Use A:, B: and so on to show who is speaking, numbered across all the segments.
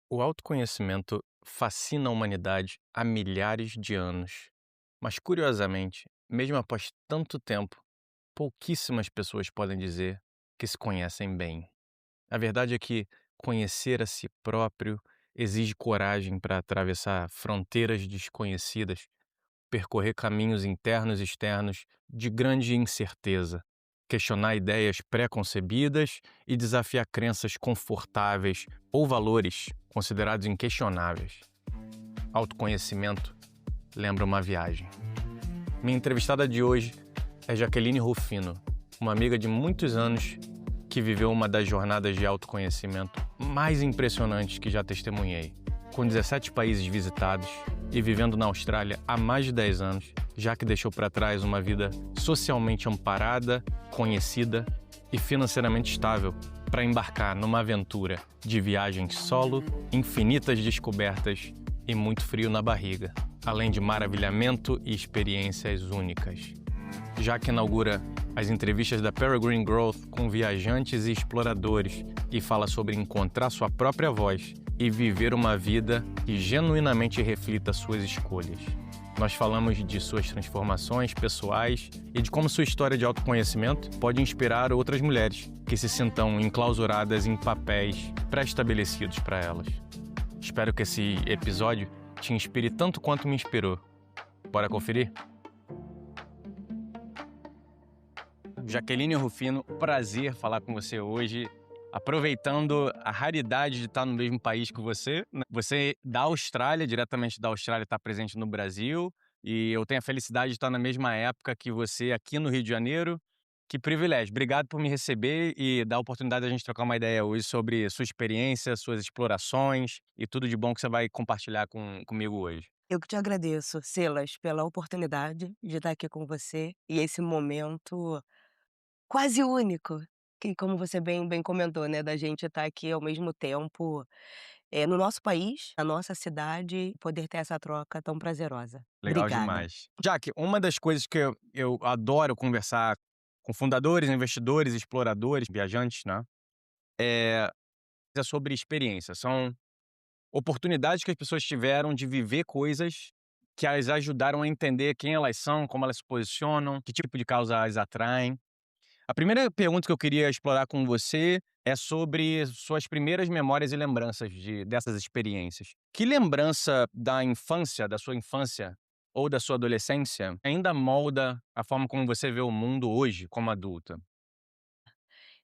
A: O autoconhecimento fascina a humanidade há milhares de anos, mas curiosamente, mesmo após tanto tempo, pouquíssimas pessoas podem dizer que se conhecem bem. A verdade é que conhecer a si próprio exige coragem para atravessar fronteiras desconhecidas, percorrer caminhos internos e externos de grande incerteza, questionar ideias pré-concebidas e desafiar crenças confortáveis ou valores considerados inquestionáveis. Autoconhecimento lembra uma viagem. Minha entrevistada de hoje é Jaqueline Rufino, uma amiga de muitos anos que viveu uma das jornadas de autoconhecimento mais impressionantes que já testemunhei. Com 17 países visitados e vivendo na Austrália há mais de 10 anos, Jaque deixou para trás uma vida socialmente amparada, conhecida e financeiramente estável para embarcar numa aventura de viagens solo, infinitas descobertas e muito frio na barriga, além de maravilhamento e experiências únicas. Jaque inaugura as entrevistas da Peregrine Growth com viajantes e exploradores e fala sobre encontrar sua própria voz e viver uma vida que genuinamente reflita suas escolhas. Nós falamos de suas transformações pessoais e de como sua história de autoconhecimento pode inspirar outras mulheres que se sintam enclausuradas em papéis pré-estabelecidos para elas. Espero que esse episódio te inspire tanto quanto me inspirou. Bora conferir? Jaqueline Rufino, prazer falar com você hoje. Aproveitando a raridade de estar no mesmo país que você, né? Você da Austrália, diretamente da Austrália, está presente no Brasil, e eu tenho a felicidade de estar na mesma época que você aqui no Rio de Janeiro. Que privilégio. Obrigado por me receber e dar a oportunidade de a gente trocar uma ideia hoje sobre sua experiência, suas explorações e tudo de bom que você vai compartilhar comigo hoje.
B: Eu que te agradeço, Silas, pela oportunidade de estar aqui com você e esse momento quase único, que como você bem comentou, né, da gente estar aqui ao mesmo tempo, no nosso país, na nossa cidade, poder ter essa troca tão prazerosa.
A: Legal
B: Obrigada.
A: demais. Jaque, uma das coisas que eu adoro conversar com fundadores, investidores, exploradores, viajantes, né, é sobre experiência. São oportunidades que as pessoas tiveram de viver coisas que as ajudaram a entender quem elas são, como elas se posicionam, que tipo de causa as atraem. A primeira pergunta que eu queria explorar com você é sobre suas primeiras memórias e lembranças dessas experiências. Que lembrança da infância, da sua infância ou da sua adolescência ainda molda a forma como você vê o mundo hoje como adulta?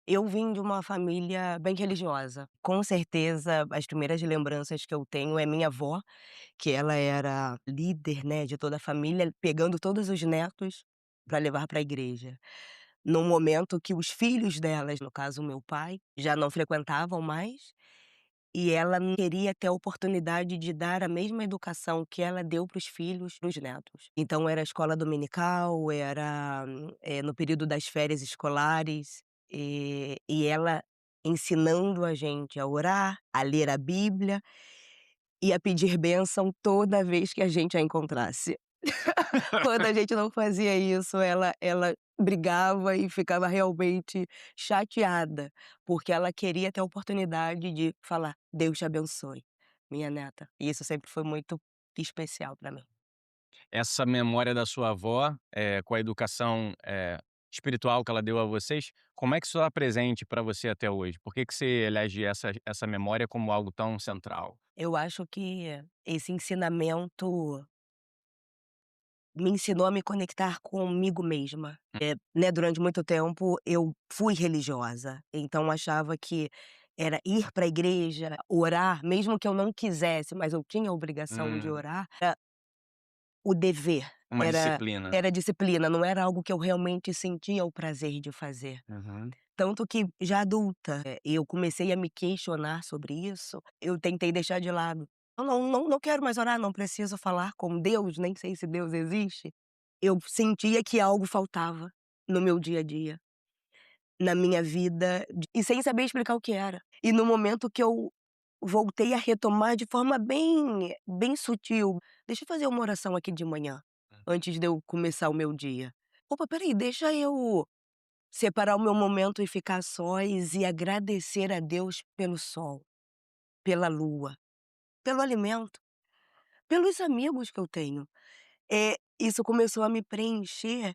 B: Eu vim de uma família bem religiosa. Com certeza, as primeiras lembranças que eu tenho é minha avó, que ela era líder, né, de toda a família, pegando todos os netos para levar para a igreja. Num momento que os filhos delas, no caso o meu pai, já não frequentavam mais, e ela não queria ter a oportunidade de dar a mesma educação que ela deu para os filhos, para os netos. Então era escola dominical, era, no período das férias escolares, e ela ensinando a gente a orar, a ler a Bíblia e a pedir bênção toda vez que a gente a encontrasse. Quando a gente não fazia isso, ela brigava e ficava realmente chateada, porque ela queria ter a oportunidade de falar: "Deus te abençoe, minha neta". E isso sempre foi muito especial pra mim.
A: Essa memória da sua avó, com a educação, espiritual que ela deu a vocês, como é que isso está presente para você até hoje? Por que que você elege essa memória como algo tão central?
B: Eu acho que esse ensinamento me ensinou a me conectar comigo mesma. Né, durante muito tempo eu fui religiosa, então achava que era ir para a igreja, orar, mesmo que eu não quisesse, mas eu tinha a obrigação de
A: Hum,
B: orar, era o dever,
A: uma
B: era
A: disciplina.
B: era disciplina, não era algo que eu realmente sentia o prazer de fazer.
A: Uhum.
B: Tanto que já adulta, eu comecei a me questionar sobre isso, eu tentei deixar de lado. Eu não quero mais orar, não preciso falar com Deus, nem sei se Deus existe. Eu sentia que algo faltava no meu dia a dia, na minha vida, e sem saber explicar o que era. E no momento que eu voltei a retomar de forma bem sutil: "Deixa eu fazer uma oração aqui de manhã, antes de eu começar o meu dia. Opa, espera aí, deixa eu separar o meu momento e ficar a sós e agradecer a Deus pelo sol, pela lua. pelo alimento, pelos amigos que eu tenho. Isso começou a me preencher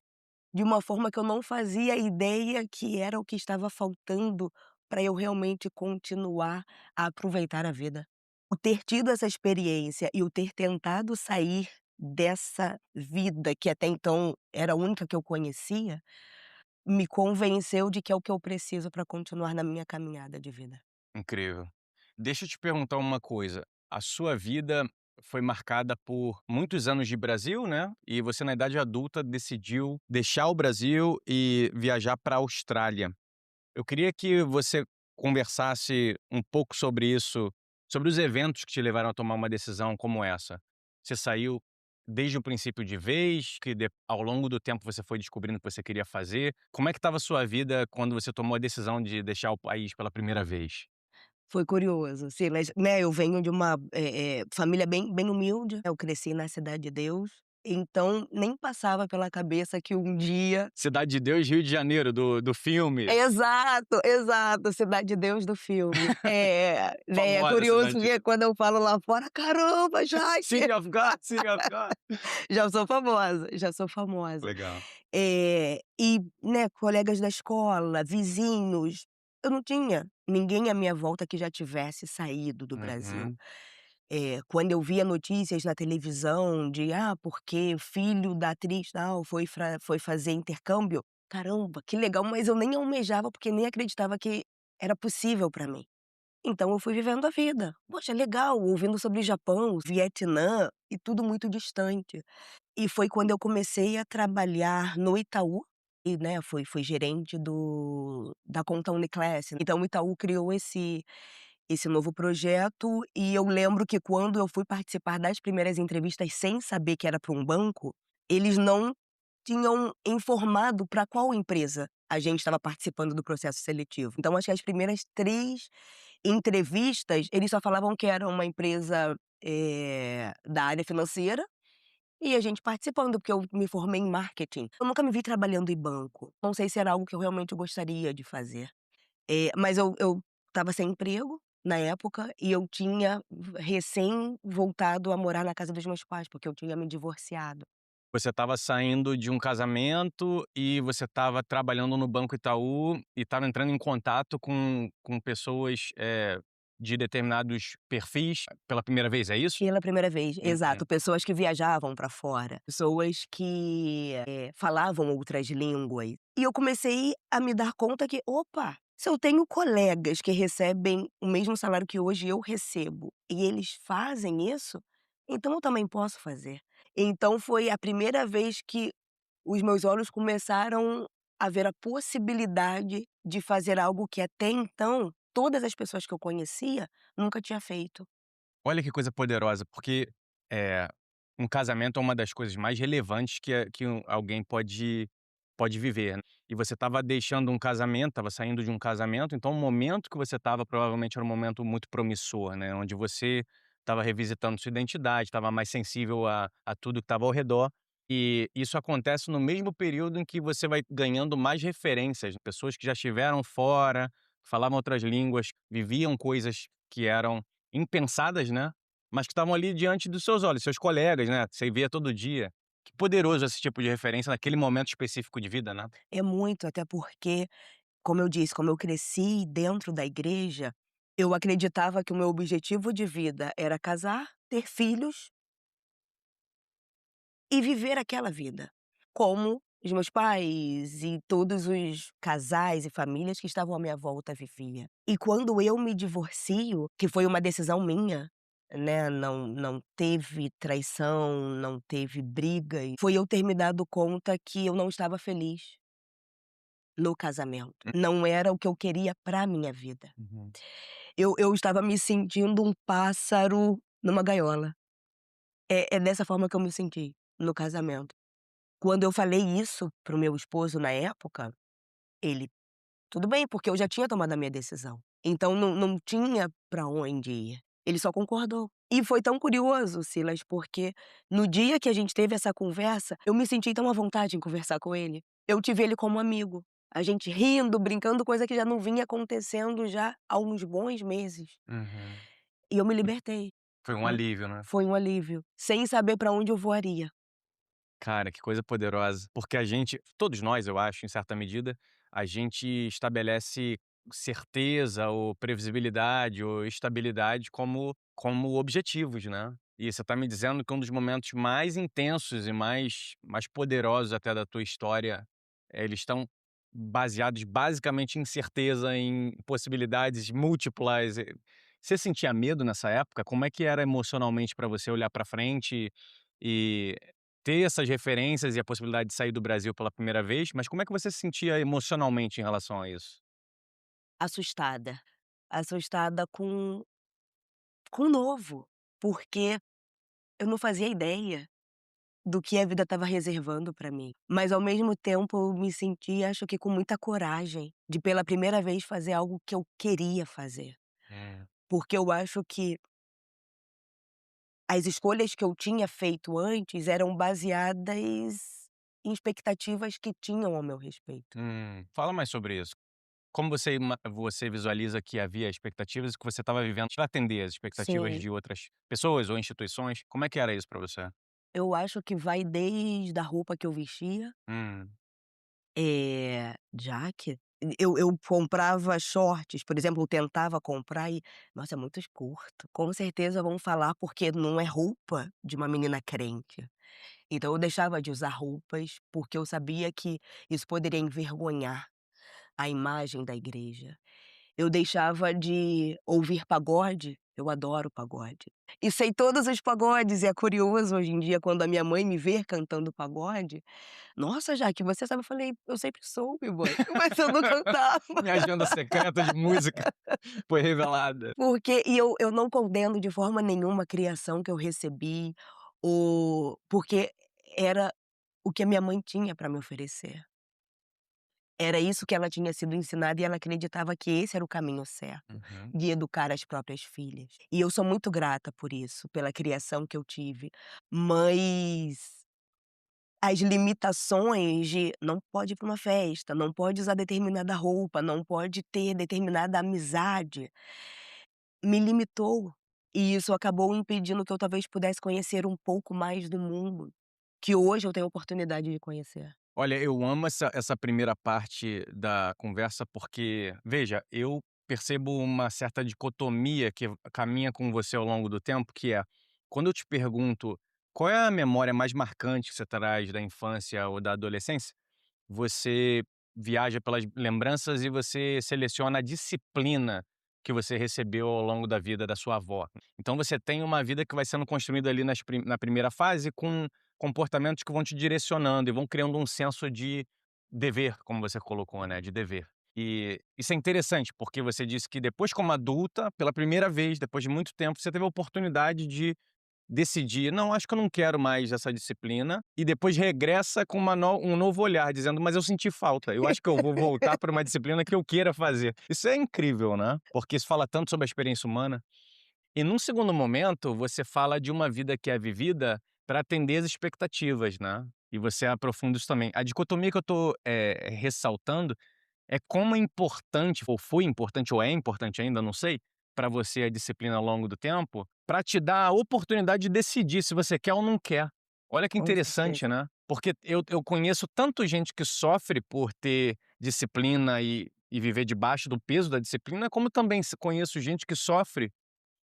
B: de uma forma que eu não fazia ideia que era o que estava faltando para eu realmente continuar a aproveitar a vida. O ter tido essa experiência e o ter tentado sair dessa vida que até então era a única que eu conhecia, me convenceu de que é o que eu preciso para continuar na minha caminhada de vida.
A: Incrível. Deixa eu te perguntar uma coisa, a sua vida foi marcada por muitos anos de Brasil, né, e você na idade adulta decidiu deixar o Brasil e viajar para a Austrália. Eu queria que você conversasse um pouco sobre isso, sobre os eventos que te levaram a tomar uma decisão como essa. Você saiu desde o princípio de vez, ao longo do tempo você foi descobrindo o que você queria fazer. Como é que estava a sua vida quando você tomou a decisão de deixar o país pela primeira vez?
B: Foi curioso, Silas, né, eu venho de uma, família bem humilde, eu cresci na Cidade de Deus, então nem passava pela cabeça que um dia.
A: Cidade de Deus, Rio de Janeiro, do filme.
B: Exato, exato, Cidade de Deus do filme. É, né, é
A: Famosa
B: curioso
A: Cidade de
B: porque
A: Deus.
B: quando eu falo lá fora: "Caramba, Jaque!",
A: City of God, City of God.
B: já sou famosa, já sou famosa.
A: Legal.
B: E, né, colegas da escola, vizinhos, eu não tinha ninguém à minha volta que já tivesse saído do Brasil.
A: Uhum.
B: Quando eu via notícias na televisão de: porque o filho da atriz tal foi fazer intercâmbio, caramba, que legal, mas eu nem almejava, porque nem acreditava que era possível pra mim. Então eu fui vivendo a vida. Poxa, legal, ouvindo sobre Japão, Vietnã e tudo muito distante. E foi quando eu comecei a trabalhar no Itaú e, né, fui gerente da conta Uniclass. Então o Itaú criou esse novo projeto e eu lembro que quando eu fui participar das primeiras entrevistas sem saber que era para um banco, eles não tinham informado para qual empresa a gente estava participando do processo seletivo. Então acho que as primeiras 3 entrevistas, eles só falavam que era uma empresa, da área financeira e a gente participando, porque eu me formei em marketing. Eu nunca me vi trabalhando em banco, não sei se era algo que eu realmente gostaria de fazer. Mas eu estava sem emprego na época e eu tinha recém voltado a morar na casa dos meus pais, porque eu tinha me divorciado.
A: Você estava saindo de um casamento e você estava trabalhando no Banco Itaú e estava entrando em contato com pessoas, de determinados perfis pela primeira vez, é isso?
B: Pela primeira vez,
A: Uhum.
B: exato, pessoas que viajavam pra fora, pessoas que, falavam outras línguas. E eu comecei a me dar conta que: "Opa, se eu tenho colegas que recebem o mesmo salário que hoje eu recebo, e eles fazem isso, então eu também posso fazer". Então foi a primeira vez que os meus olhos começaram a ver a possibilidade de fazer algo que até então, todas as pessoas que eu conhecia nunca tinha feito.
A: Olha que coisa poderosa, porque, eh, um casamento é uma das coisas mais relevantes que alguém pode viver, né. E você estava deixando um casamento, estava saindo de um casamento, então o momento que você estava provavelmente era um momento muito promissor, né, onde você estava revisitando sua identidade, estava mais sensível a tudo que estava ao redor, e isso acontece no mesmo período em que você vai ganhando mais referências, pessoas que já estiveram fora, falavam outras línguas, viviam coisas que eram impensadas, né, mas que estavam ali diante dos seus olhos, seus colegas, né, você via todo dia. Que poderoso esse tipo de referência naquele momento específico de vida, né.
B: É muito, até porque, como eu disse, como eu cresci dentro da igreja, eu acreditava que o meu objetivo de vida era casar, ter filhos e viver aquela vida, como os meus pais e todos os casais e famílias que estavam à minha volta vivia. E quando eu me divorcio, que foi uma decisão minha, né, não teve traição, não teve briga, e foi eu ter me dado conta que eu não estava feliz no casamento. Não era o que eu queria pra minha vida.
A: Uhum.
B: Eu estava me sentindo um pássaro numa gaiola. É dessa forma que eu me senti no casamento. Quando eu falei isso para o meu esposo na época, ele: "Tudo bem", porque eu já tinha tomado a minha decisão. Então não tinha pra onde ir. Ele só concordou. E foi tão curioso, Silas, porque no dia que a gente teve essa conversa, eu me senti tão à vontade em conversar com ele. Eu tive ele como amigo. A gente rindo, brincando, coisa que já não vinha acontecendo já há uns bons meses.
A: Uhum.
B: E eu me libertei.
A: Foi um alívio, né.
B: Foi um alívio, sem saber para onde eu voaria.
A: Cara, que coisa poderosa. Porque a gente todos nós, eu acho, em certa medida, a gente estabelece certeza ou previsibilidade ou estabilidade como objetivos, né. E você tá me dizendo que um dos momentos mais intensos e mais poderosos até da tua história, eles estão baseados basicamente em certeza, em possibilidades múltiplas. Você sentia medo nessa época? Como é que era emocionalmente pra você olhar pra frente e ter essas referências e a possibilidade de sair do Brasil pela primeira vez, mas como é que você se sentia emocionalmente em relação a isso?
B: Assustada, assustada com o novo, porque eu não fazia ideia do que a vida estava reservando pra mim. Mas ao mesmo tempo eu me senti, acho que com muita coragem, de pela primeira vez fazer algo que eu queria fazer.
A: Hum.
B: Porque eu acho que as escolhas que eu tinha feito antes eram baseadas em expectativas que tinham ao meu respeito.
A: Fala mais sobre isso. Como você visualiza que havia expectativas e que você estava vivendo para atender as expectativas
B: Sim,
A: de outras pessoas ou instituições? Como é que era isso para você?
B: eu acho que vai desde a roupa que eu vestia,
A: Hum,
B: jacket, eu comprava shorts, por exemplo, eu tentava comprar e, nossa, é muito curto. Com certeza vão falar porque não é roupa de uma menina crente. Então eu deixava de usar roupas, porque eu sabia que isso poderia envergonhar a imagem da igreja. Eu deixava de ouvir pagode, eu adoro pagode. E sei todos os pagodes, e é curioso hoje em dia quando a minha mãe me vê cantando pagode: "Nossa, Jaque, você sabe?" Eu falei: "Eu sempre soube, mãe, mas eu não cantava".
A: minha agenda secreta de música foi revelada.
B: Porque eu não condeno de forma nenhuma a criação que eu recebi, ou porque era o que a minha mãe tinha pra me oferecer. Era isso que ela tinha sido ensinada e ela acreditava que esse era o caminho certo,
A: Uhum.
B: de educar as próprias filhas. E eu sou muito grata por isso, pela criação que eu tive, mas as limitações de não pode ir pra uma festa, não pode usar determinada roupa, não pode ter determinada amizade, me limitou. E isso acabou impedindo que eu talvez pudesse conhecer um pouco mais do mundo, que hoje eu tenho a oportunidade de conhecer.
A: Olha, eu amo essa primeira parte da conversa, porque, veja, eu percebo uma certa dicotomia que caminha com você ao longo do tempo, que é, quando eu te pergunto qual é a memória mais marcante que você traz da infância ou da adolescência, você viaja pelas lembranças e você seleciona a disciplina que você recebeu ao longo da vida da sua avó. Então você tem uma vida que vai sendo construída ali na primeira fase com comportamentos que vão te direcionando e vão criando um senso de dever, como você colocou, né, de dever. E isso é interessante, porque você disse que depois como adulta, pela primeira vez, depois de muito tempo, você teve a oportunidade de decidir: "Não, acho que eu não quero mais essa disciplina", e depois regressa com um novo olhar, dizendo: "Mas eu senti falta, eu acho que eu vou voltar para uma disciplina que eu queira fazer". Isso é incrível, né, porque isso fala tanto sobre a experiência humana. E num segundo momento, você fala de uma vida que é vivida para atender as expectativas, né, e você aprofunda isso também. A dicotomia que eu tô, ressaltando é como é importante, ou foi importante, ou é importante ainda, não sei, para você a disciplina ao longo do tempo, para te dar a oportunidade de decidir se você quer ou não quer. Olha que
B: Com
A: interessante,
B: certeza.
A: né? Porque eu conheço tanto gente que sofre por ter disciplina e viver debaixo do peso da disciplina, como também conheço gente que sofre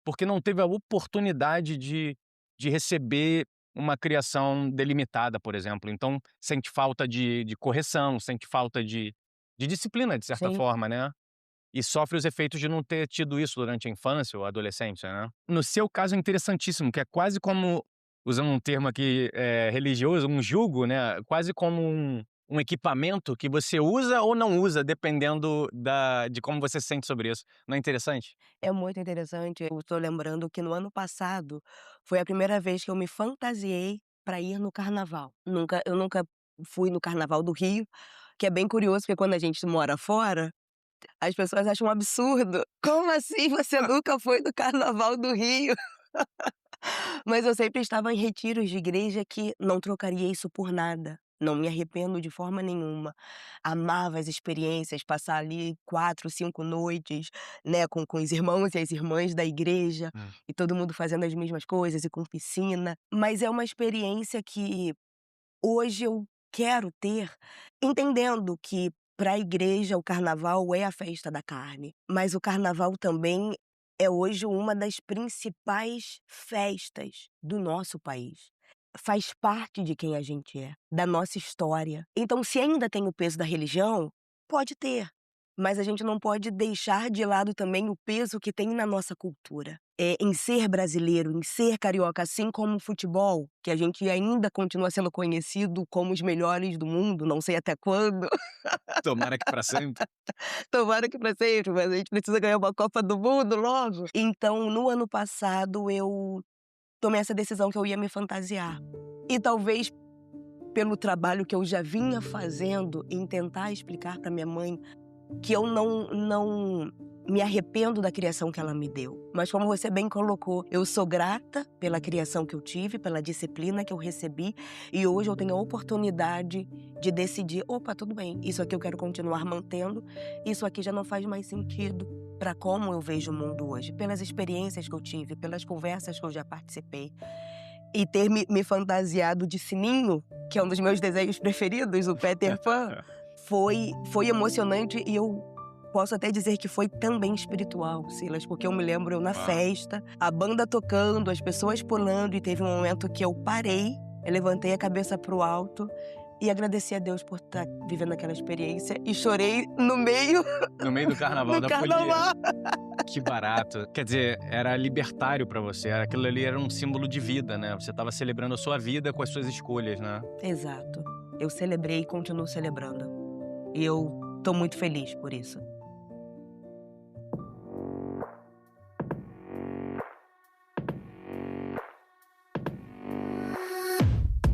A: porque não teve a oportunidade de receber uma criação delimitada, por exemplo. Então, sente falta de correção, sente falta de disciplina, de certa
B: Sim,
A: forma, né. E sofre os efeitos de não ter tido isso durante a infância ou adolescência, né. No seu caso é interessantíssimo, que é quase como, usando um termo aqui, religioso, um jugo, né, quase como um equipamento que você usa ou não usa, dependendo de como você se sente sobre isso. Não é interessante?
B: é muito interessante. Eu estou lembrando que no ano passado foi a primeira vez que eu me fantasiei para ir no carnaval. Eu nunca fui no carnaval do Rio, que é bem curioso, porque quando a gente mora fora, as pessoas acham um absurdo. "Como assim você nunca foi no carnaval do Rio?" Mas eu sempre estava em retiros de igreja que não trocaria isso por nada. Não me arrependo de forma nenhuma. Amava as experiências, passar ali 4, 5 noites, né, com os irmãos e as irmãs da igreja,
A: Hum.
B: e todo mundo fazendo as mesmas coisas e com piscina. Mas é uma experiência que hoje eu quero ter, entendendo que para a igreja o carnaval é a festa da carne, mas o carnaval também é hoje uma das principais festas do nosso país. Faz parte de quem a gente é, da nossa história. Então, se ainda tem o peso da religião, pode ter, mas a gente não pode deixar de lado também o peso que tem na nossa cultura. Em ser brasileiro, em ser carioca, assim como o futebol, que a gente ainda continua sendo conhecido como os melhores do mundo, não sei até quando,
A: Tomara que pra sempre.
B: tomara que pra sempre, mas a gente precisa ganhar uma Copa do Mundo logo. Então, no ano passado, eu tomei essa decisão que eu ia me fantasiar. E talvez pelo trabalho que eu já vinha fazendo em tentar explicar para minha mãe que eu não me arrependo da criação que ela me deu. Mas como você bem colocou, eu sou grata pela criação que eu tive, pela disciplina que eu recebi, e hoje eu tenho a oportunidade de decidir: "Opa, tudo bem, isso aqui eu quero continuar mantendo, isso aqui já não faz mais sentido para como eu vejo o mundo hoje", pelas experiências que eu tive, pelas conversas que eu já participei. E ter me fantasiado de Sininho, que é um dos meus desenhos preferidos, o Peter Pan, foi emocionante e eu posso até dizer que foi também espiritual, Silas, porque eu me lembro eu na
A: Uau.
B: festa, a banda tocando, as pessoas pulando e teve um momento que eu parei, eu levantei a cabeça para o alto e agradeci a Deus por estar vivendo aquela experiência e chorei no meio
A: No meio do carnaval
B: do
A: da folia.
B: carnaval.
A: Que barato. Quer dizer, era libertário pra você, aquilo ali era um símbolo de vida, né, você estava celebrando a sua vida com as suas escolhas, né.
B: Exato. Eu celebrei e continuo celebrando. E eu tô muito feliz por isso.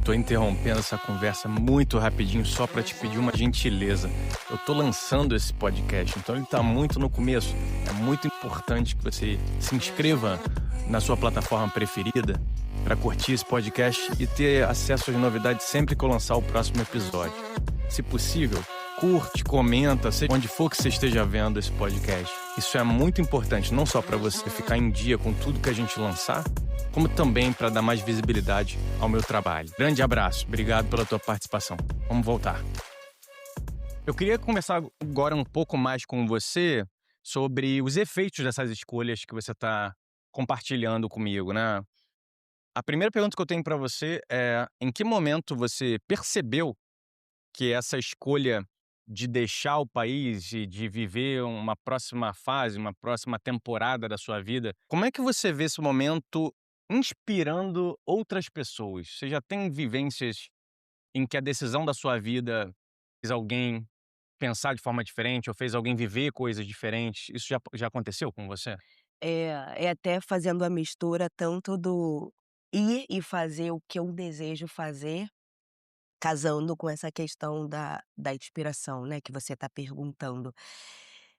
A: Tô interrompendo essa conversa muito rapidinho só pra te pedir uma gentileza. Eu tô lançando esse podcast, então ele tá muito no começo. É muito importante que você se inscreva na sua plataforma preferida pra curtir esse podcast e ter acesso às novidades sempre que eu lançar o próximo episódio. Se possível, curte, comenta, seja onde for que você esteja vendo esse podcast. Isso é muito importante, não só pra você ficar em dia com tudo que a gente lançar, como também para dar mais visibilidade ao meu trabalho. Grande abraço, obrigado pela tua participação. Vamos voltar. Eu queria conversar agora um pouco mais com você sobre os efeitos dessas escolhas que você está compartilhando comigo, né? A primeira pergunta que eu tenho para você é: em que momento você percebeu que essa escolha de deixar o país e de viver uma próxima fase, uma próxima temporada da sua vida, como é que você vê esse momento inspirando outras pessoas? Você já tem vivências em que a decisão da sua vida fez alguém pensar de forma diferente ou fez alguém viver coisas diferentes? Isso já aconteceu com você?
B: É até fazendo a mistura tanto do ir e fazer o que eu desejo fazer, casando com essa questão da inspiração, né, que você está perguntando.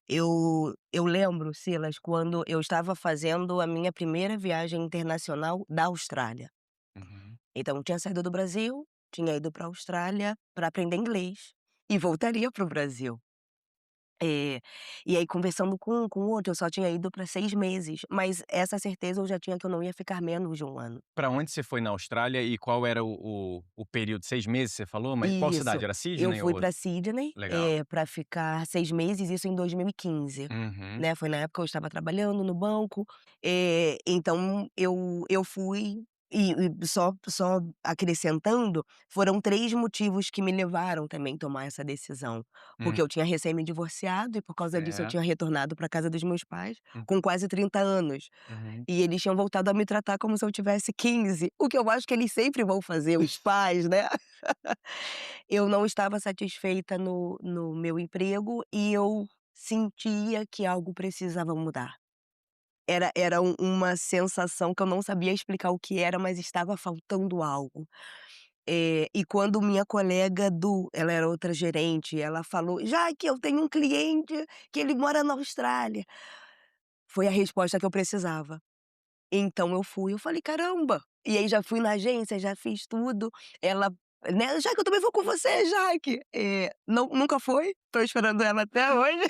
B: Eu lembro, Silas, quando eu estava fazendo a minha primeira viagem internacional da Austrália.
A: Uhum.
B: Então eu tinha saído do Brasil, tinha ido para a Austrália para aprender inglês e voltaria para o Brasil. É, e aí conversando com o outro, eu só tinha ido para 6 meses, mas essa certeza eu já tinha que eu não ia ficar menos de 1 ano.
A: Pra onde você foi na Austrália e qual era o período? 6 meses você falou? Mas qual
B: Isso,
A: cidade? Era
B: eu
A: Sydney ou
B: fui
A: outra?
B: para Sydney,
A: Legal.
B: pra ficar 6 meses, isso em 2015,
A: Uhum.
B: né, foi na época que eu estava trabalhando no banco, então eu fui e só acrescentando, foram 3 motivos que me levaram também tomar essa decisão,
A: Hum,
B: porque eu tinha recém me divorciado e por causa disso eu
A: certo.
B: tinha retornado pra casa dos meus pais,
A: Hum,
B: com quase 30 anos.
A: uhum.
B: E eles tinham voltado a me tratar como se eu tivesse 15, o que eu acho que eles sempre vão fazer, os pais, né. Eu não estava satisfeita no meu emprego e eu sentia que algo precisava mudar. Era uma sensação que eu não sabia explicar o que era, mas estava faltando algo. E quando minha colega ela era outra gerente, ela falou: "Já que eu tenho um cliente que ele mora na Austrália", foi a resposta que eu precisava. Então eu fui, eu falei: "Caramba!". E aí já fui na agência, já fiz tudo, ela né, "Jaque, eu também vou com você, Jaque". Não, nunca foi, tô esperando ela até hoje.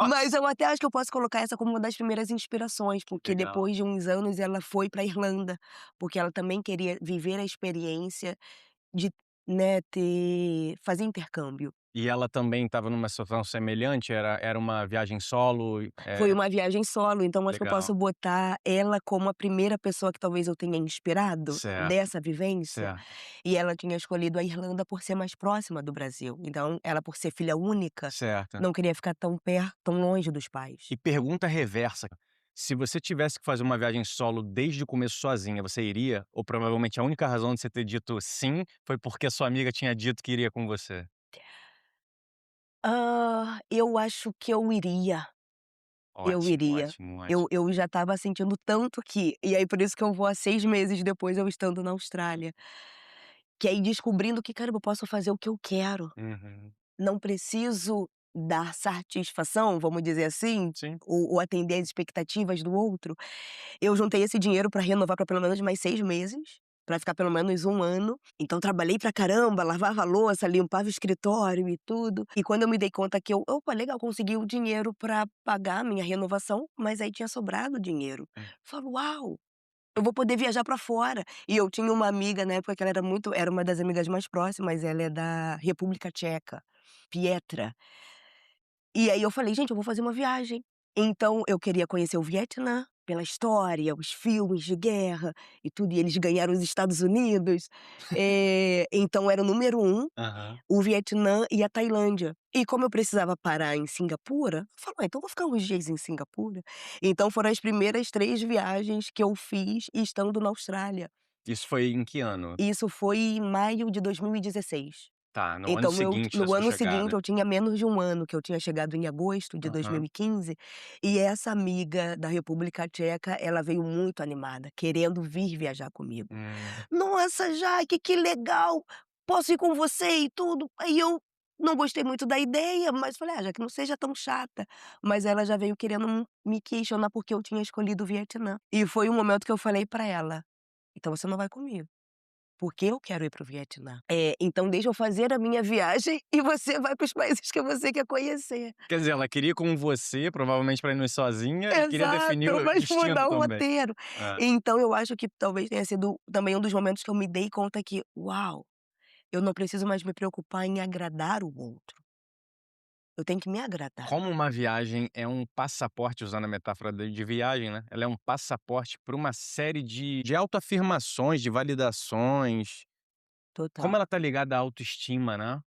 B: Mas
A: Nossa,
B: eu até acho que eu posso colocar essa como uma das primeiras inspirações,
A: que
B: porque
A: legal.
B: depois de uns anos ela foi pra Irlanda, porque ela também queria viver a experiência de, né, fazer intercâmbio.
A: E ela também estava numa situação semelhante? Era uma viagem solo?
B: Foi uma viagem solo, então acho que eu
A: Legal.
B: posso botar ela como a primeira pessoa que talvez eu tenha inspirado
A: Certo,
B: dessa vivência,
A: certo,
B: e ela tinha escolhido a Irlanda por ser mais próxima do Brasil, então ela por ser filha única,
A: certo.
B: não queria ficar tão perto, tão longe dos pais.
A: E pergunta reversa, se você tivesse que fazer uma viagem solo desde o começo sozinha, você iria? Ou provavelmente a única razão de você ter dito sim, foi porque a sua amiga tinha dito que iria com você?
B: Eu acho que eu iria, eu
A: Ótimo,
B: iria.
A: ótimo,
B: Eu
A: ótimo.
B: eu já estava sentindo tanto que e aí por isso que eu vou há 6 meses depois eu estando na Austrália, que aí descobrindo que: "Caramba, eu posso fazer o que eu quero".
A: Uhum.
B: Não preciso dar satisfação, vamos dizer assim,
A: Sim.
B: ou atender às expectativas do outro. Eu juntei esse dinheiro pra renovar pra pelo menos mais 6 meses, pra ficar pelo menos 1 ano. Então trabalhei pra caramba, lavava a louça, limpava o escritório e tudo. E quando eu me dei conta que eu: "Opa, legal, consegui o dinheiro pra pagar a minha renovação", mas aí tinha sobrado dinheiro.
A: Hum.
B: Falo: "Uau, eu vou poder viajar pra fora". E eu tinha uma amiga na época que ela era uma das amigas mais próximas, ela é da República Tcheca, Pietra. E aí eu falei: "Gente, eu vou fazer uma viagem". Então eu queria conhecer o Vietnã, pela história, os filmes de guerra e tudo, e eles ganharam os Estados Unidos. Então era o número um,
A: Aham.
B: o Vietnã e a Tailândia. E como eu precisava parar em Singapura, eu falei: "Ah, então vou ficar uns dias em Singapura". Então foram as primeiras 3 viagens que eu fiz estando na Austrália.
A: Isso foi em que ano?
B: Isso foi em maio de 2016.
A: Tá, no ano
B: Então
A: seguinte da
B: no
A: sua
B: ano seguinte
A: chegada.
B: eu tinha menos de 1 ano, que eu tinha chegado em agosto de
A: Aham.
B: 2015, e essa amiga da República Tcheca, ela veio muito animada, querendo vir viajar comigo.
A: Hum.
B: "Nossa, Jaque, que legal, posso ir com você e tudo?". Aí eu não gostei muito da ideia, mas falei: "Ah, Jaque, não seja tão chata". Mas ela já veio querendo me questionar porque eu tinha escolhido o Vietnã. E foi um momento que eu falei pra ela: "Então você não vai comigo". Porque eu quero ir para o Vietnã. Então deixa eu fazer a minha viagem e você vai para os países que você quer conhecer.
A: Quer dizer, ela queria ir com você, provavelmente pra ir sozinha, e queria definir
B: Exato,
A: o
B: mas
A: destino
B: mudar o
A: também.
B: roteiro.
A: É.
B: Então eu acho que talvez tenha sido também um dos momentos que eu me dei conta que: "Uau, eu não preciso mais me preocupar em agradar o outro, eu tenho que me agradar".
A: Como uma viagem é um passaporte, usando a metáfora de viagem, né, ela é um passaporte para uma série de autoafirmações, de validações. Como
B: Total.
A: ela tá ligada à autoestima, né.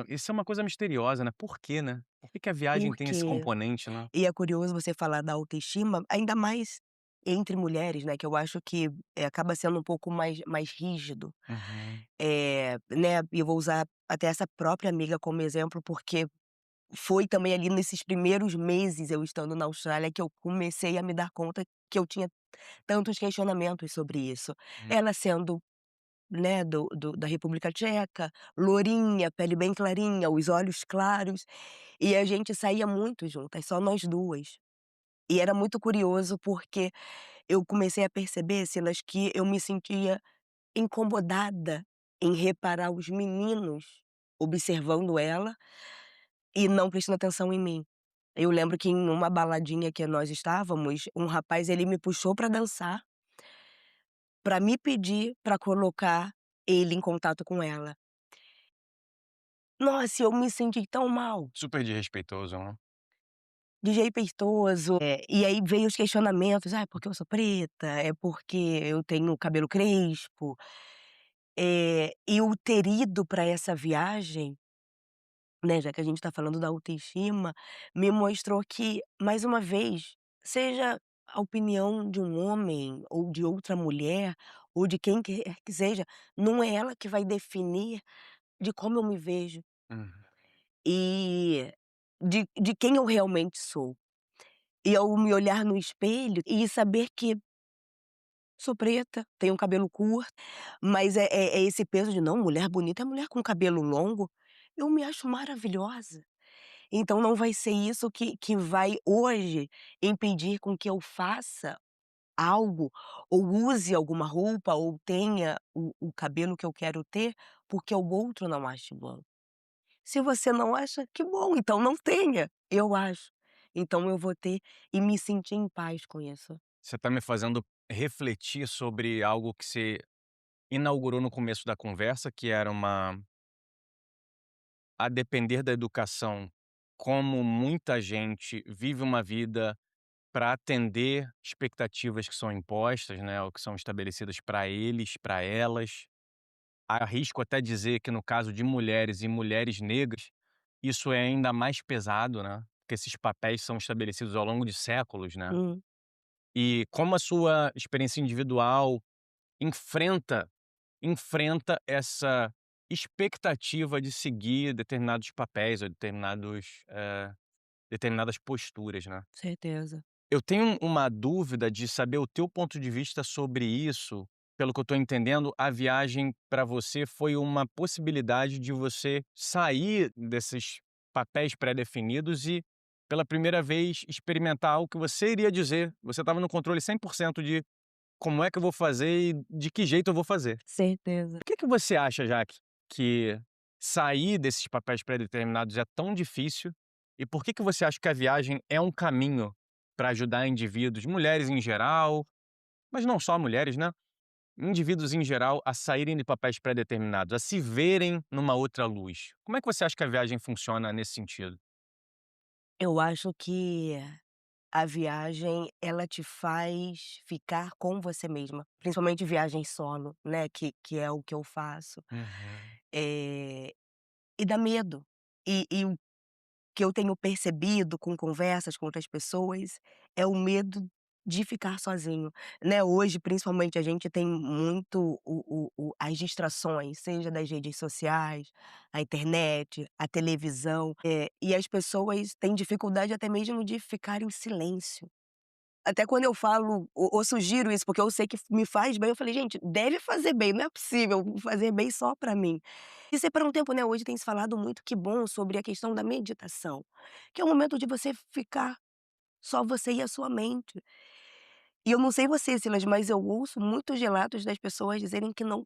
A: Isso é uma coisa misteriosa, né, por quê, né? Por que que a viagem tem esse
B: Porque
A: componente, né?
B: e é curioso você falar da autoestima, ainda mais entre mulheres, né, que eu acho que, acaba sendo um pouco mais rígido.
A: Uhum.
B: Né, e eu vou usar até essa própria amiga como exemplo, porque foi também ali nesses primeiros meses eu estando na Austrália que eu comecei a me dar conta que eu tinha tantos questionamentos sobre isso.
A: Hum.
B: Ela sendo, né, da República Tcheca, lourinha, pele bem clarinha, os olhos claros, e a gente saía muito juntas, só nós 2. E era muito curioso, porque eu comecei a perceber, Silas, que eu me sentia incomodada em reparar os meninos observando ela e não prestando atenção em mim. Eu lembro que em uma baladinha que nós estávamos, um rapaz ele me puxou pra dançar, pra me pedir pra colocar ele em contato com ela. Nossa, eu me senti tão mal,
A: Super desrespeitoso, né?
B: desrespeitoso, e aí veio os questionamentos: "Ah, é porque eu sou preta? É porque eu tenho cabelo crespo?". Eu ter ido pra essa viagem, né, já que a gente tá falando da autoestima, me mostrou que, mais uma vez, seja a opinião de um homem ou de outra mulher, ou de quem quer que seja, não é ela que vai definir de como eu me vejo
A: Uhum.
B: e de quem eu realmente sou. E ao me olhar no espelho e saber que sou preta, tenho cabelo curto, mas é esse peso de: "Não, mulher bonita é mulher com cabelo longo". Eu me acho maravilhosa. Então não vai ser isso que vai hoje impedir com que eu faça algo, ou use alguma roupa, ou tenha o cabelo que eu quero ter, porque o outro não ache bom. Se você não acha, que bom, então não tenha, eu acho. Então eu vou ter e me sentir em paz com isso.
A: Você está me fazendo refletir sobre algo que você inaugurou no começo da conversa, que era uma a depender da educação, como muita gente vive uma vida para atender expectativas que são impostas, né, ou que são estabelecidas para eles, para elas. Arrisco até dizer que no caso de mulheres e mulheres negras, isso é ainda mais pesado, né, porque esses papéis são estabelecidos ao longo de séculos, né.
B: Hum,
A: E como a sua experiência individual enfrenta essa expectativa de seguir determinados papéis ou determinadas posturas, né.
B: certeza.
A: Eu tenho uma dúvida de saber o teu ponto de vista sobre isso. Pelo que eu estou entendendo, a viagem para você foi uma possibilidade de você sair desses papéis pré-definidos e, pela primeira vez, experimentar algo que você iria dizer. Você estava no controle 100% de como é que eu vou fazer e de que jeito eu vou fazer.
B: Certeza.
A: Por que você acha, Jaque, que sair desses papéis pré-determinados é tão difícil? E por que você acha que a viagem é um caminho para ajudar indivíduos, mulheres em geral, mas não só mulheres, né? Indivíduos em geral a saírem de papéis pré-determinados, a se verem numa outra luz. Como é que você acha que a viagem funciona nesse sentido?
B: Eu acho que a viagem, ela te faz ficar com você mesma, principalmente viagem solo, né, que é o que eu faço.
A: Uhum.
B: Eh, e dá medo. E o que eu tenho percebido com conversas com outras pessoas, é o medo de ficar sozinho, né. Hoje, principalmente, a gente tem muito as distrações, seja das redes sociais, a internet, a televisão, e as pessoas têm dificuldade até mesmo de ficar em silêncio. Até quando eu falo ou sugiro isso, porque eu sei que me faz bem, eu falei: "Gente, deve fazer bem, não é possível fazer bem só pra mim". E separar um tempo, né, hoje tem se falado muito, que bom, sobre a questão da meditação, que é o momento de você ficar só você e a sua mente. E eu não sei você, Silas, mas eu ouço muitos relatos das pessoas dizerem que não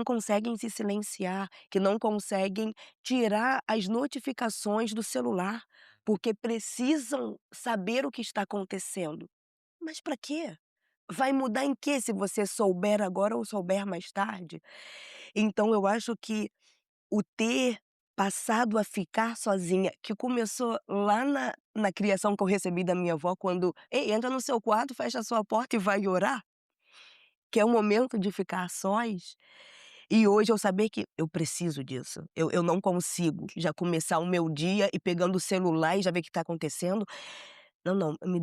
B: conseguem se silenciar, que não conseguem tirar as notificações do celular, porque precisam saber o que está acontecendo. Mas para quê? Vai mudar em quê se você souber agora ou souber mais tarde? Então eu acho que o ter passado a ficar sozinha, que começou lá na criação que eu recebi da minha avó, quando: "Ei, entra no seu quarto, fecha a sua porta e vai orar", que é o momento de ficar a sós, e hoje eu saber que eu preciso disso, eu não consigo já começar o meu dia e pegando o celular e já ver o que está acontecendo. Não, não, me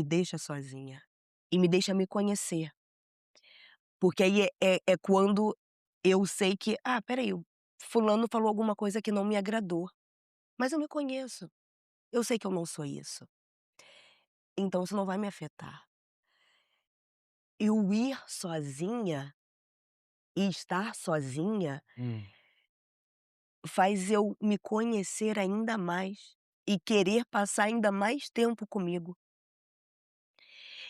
B: deixa sozinha, e me deixa me conhecer, porque aí é quando eu sei que: "Ah, espera aí, o fulano falou alguma coisa que não me agradou, mas eu me conheço, eu sei que eu não sou isso, então isso não vai me afetar". E o ir sozinha e estar sozinha
A: Hum.
B: faz eu me conhecer ainda mais e querer passar ainda mais tempo comigo.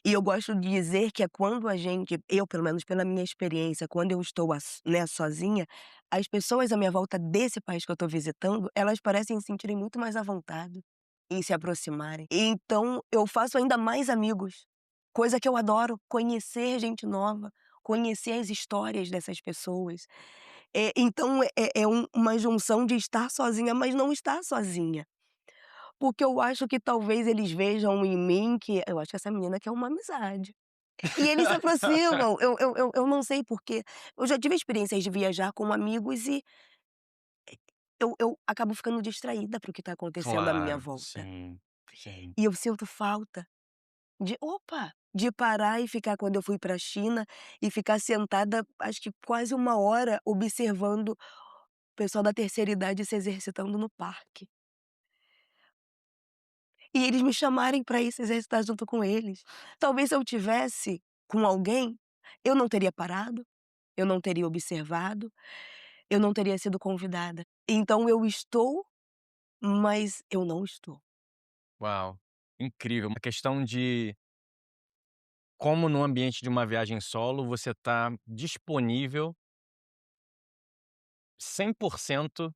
B: E eu gosto de dizer que é quando a gente eu, pelo menos pela minha experiência, quando eu estou né, sozinha, as pessoas à minha volta desse país que eu estou visitando, elas parecem se sentirem muito mais à vontade em se aproximarem. Então eu faço ainda mais amigos, coisa que eu adoro, conhecer gente nova, conhecer as histórias dessas pessoas. Então uma junção de estar sozinha, mas não estar sozinha. Porque eu acho que talvez eles vejam em mim que eu acho que essa menina quer uma amizade. E eles se aproximam, eu não sei porquê. Eu já tive experiências de viajar com amigos e eu acabo ficando distraída para o que está acontecendo à minha
A: Claro,
B: volta.
A: sim, sim.
B: E eu sinto falta de parar e ficar quando eu fui para a China e ficar sentada, acho que quase 1 hora observando o pessoal da terceira idade se exercitando no parque. E eles me chamarem para ir se exercitar junto com eles. Talvez se eu tivesse com alguém, eu não teria parado, eu não teria observado, eu não teria sido convidada. Então eu estou, mas eu não estou.
A: Uau, incrível. Uma questão de como no ambiente de uma viagem solo, você está disponível 100%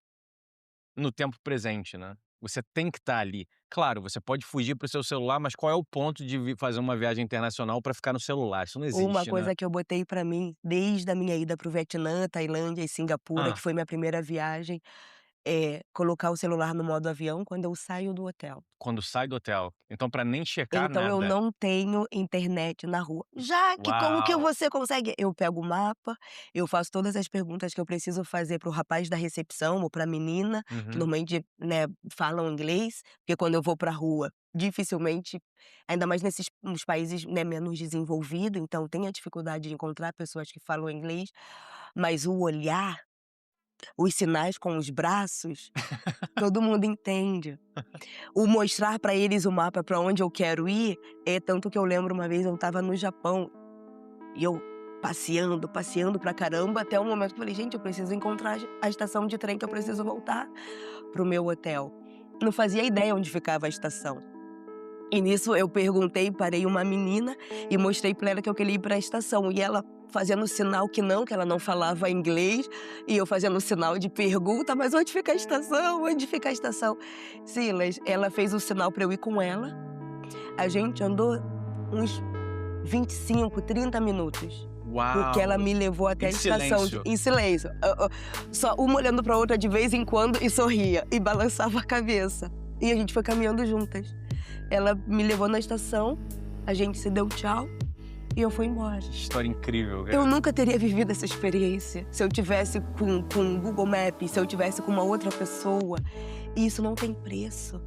A: no tempo presente, né. Você tem que estar ali. Claro, você pode fugir para o seu celular, mas qual é o ponto de fazer uma viagem internacional para ficar no celular? Isso não
B: Uma
A: existe, né.
B: coisa que eu botei pra mim, desde a minha ida para o Vietnã, Tailândia e Singapura, que
A: Hã.
B: foi minha primeira viagem, é colocar o celular no modo avião quando eu saio do hotel.
A: Quando sai do hotel. Então para nem checar
B: Então eu
A: nada.
B: não tenho internet na rua. Já que como que
A: Uau!
B: você consegue? Eu pego o mapa, eu faço todas as perguntas que eu preciso fazer para o rapaz da recepção ou pra menina, que
A: Uhum.
B: normalmente, né, falam inglês, porque quando eu vou pra rua, dificilmente, ainda mais nesses nos países, né, menos desenvolvido, então tem a dificuldade de encontrar pessoas que falam inglês, mas o olhar, os sinais com os braços, todo mundo entende. O mostrar pra eles o mapa pra onde eu quero ir, é tanto que eu lembro uma vez eu estava no Japão, e eu passeando, passeando pra caramba, até o momento que eu falei: "Gente, eu preciso encontrar a estação de trem que eu preciso voltar para o meu hotel". Não fazia ideia onde ficava a estação. E nisso eu perguntei, parei uma menina e mostrei pra ela que eu queria ir pra estação, e ela fazendo sinal que ela não falava inglês, e eu fazendo sinal de pergunta: "Mas onde fica a estação? Onde fica a estação?". Silas, ela fez o sinal pra eu ir com ela, a gente andou uns 25, 30 minutos, porque ela
A: Uau!
B: me levou até
A: Em
B: a estação de
A: silêncio.
B: em silêncio, só uma olhando pra outra de vez em quando e sorria, e balançava a cabeça. E a gente foi caminhando juntas. Ela me levou na estação, a gente se deu tchau e eu fui embora.
A: Que história incrível,
B: Eu
A: cara.
B: nunca teria vivido essa experiência se eu tivesse com o Google Maps, se eu tivesse com uma outra pessoa, e isso não tem preço.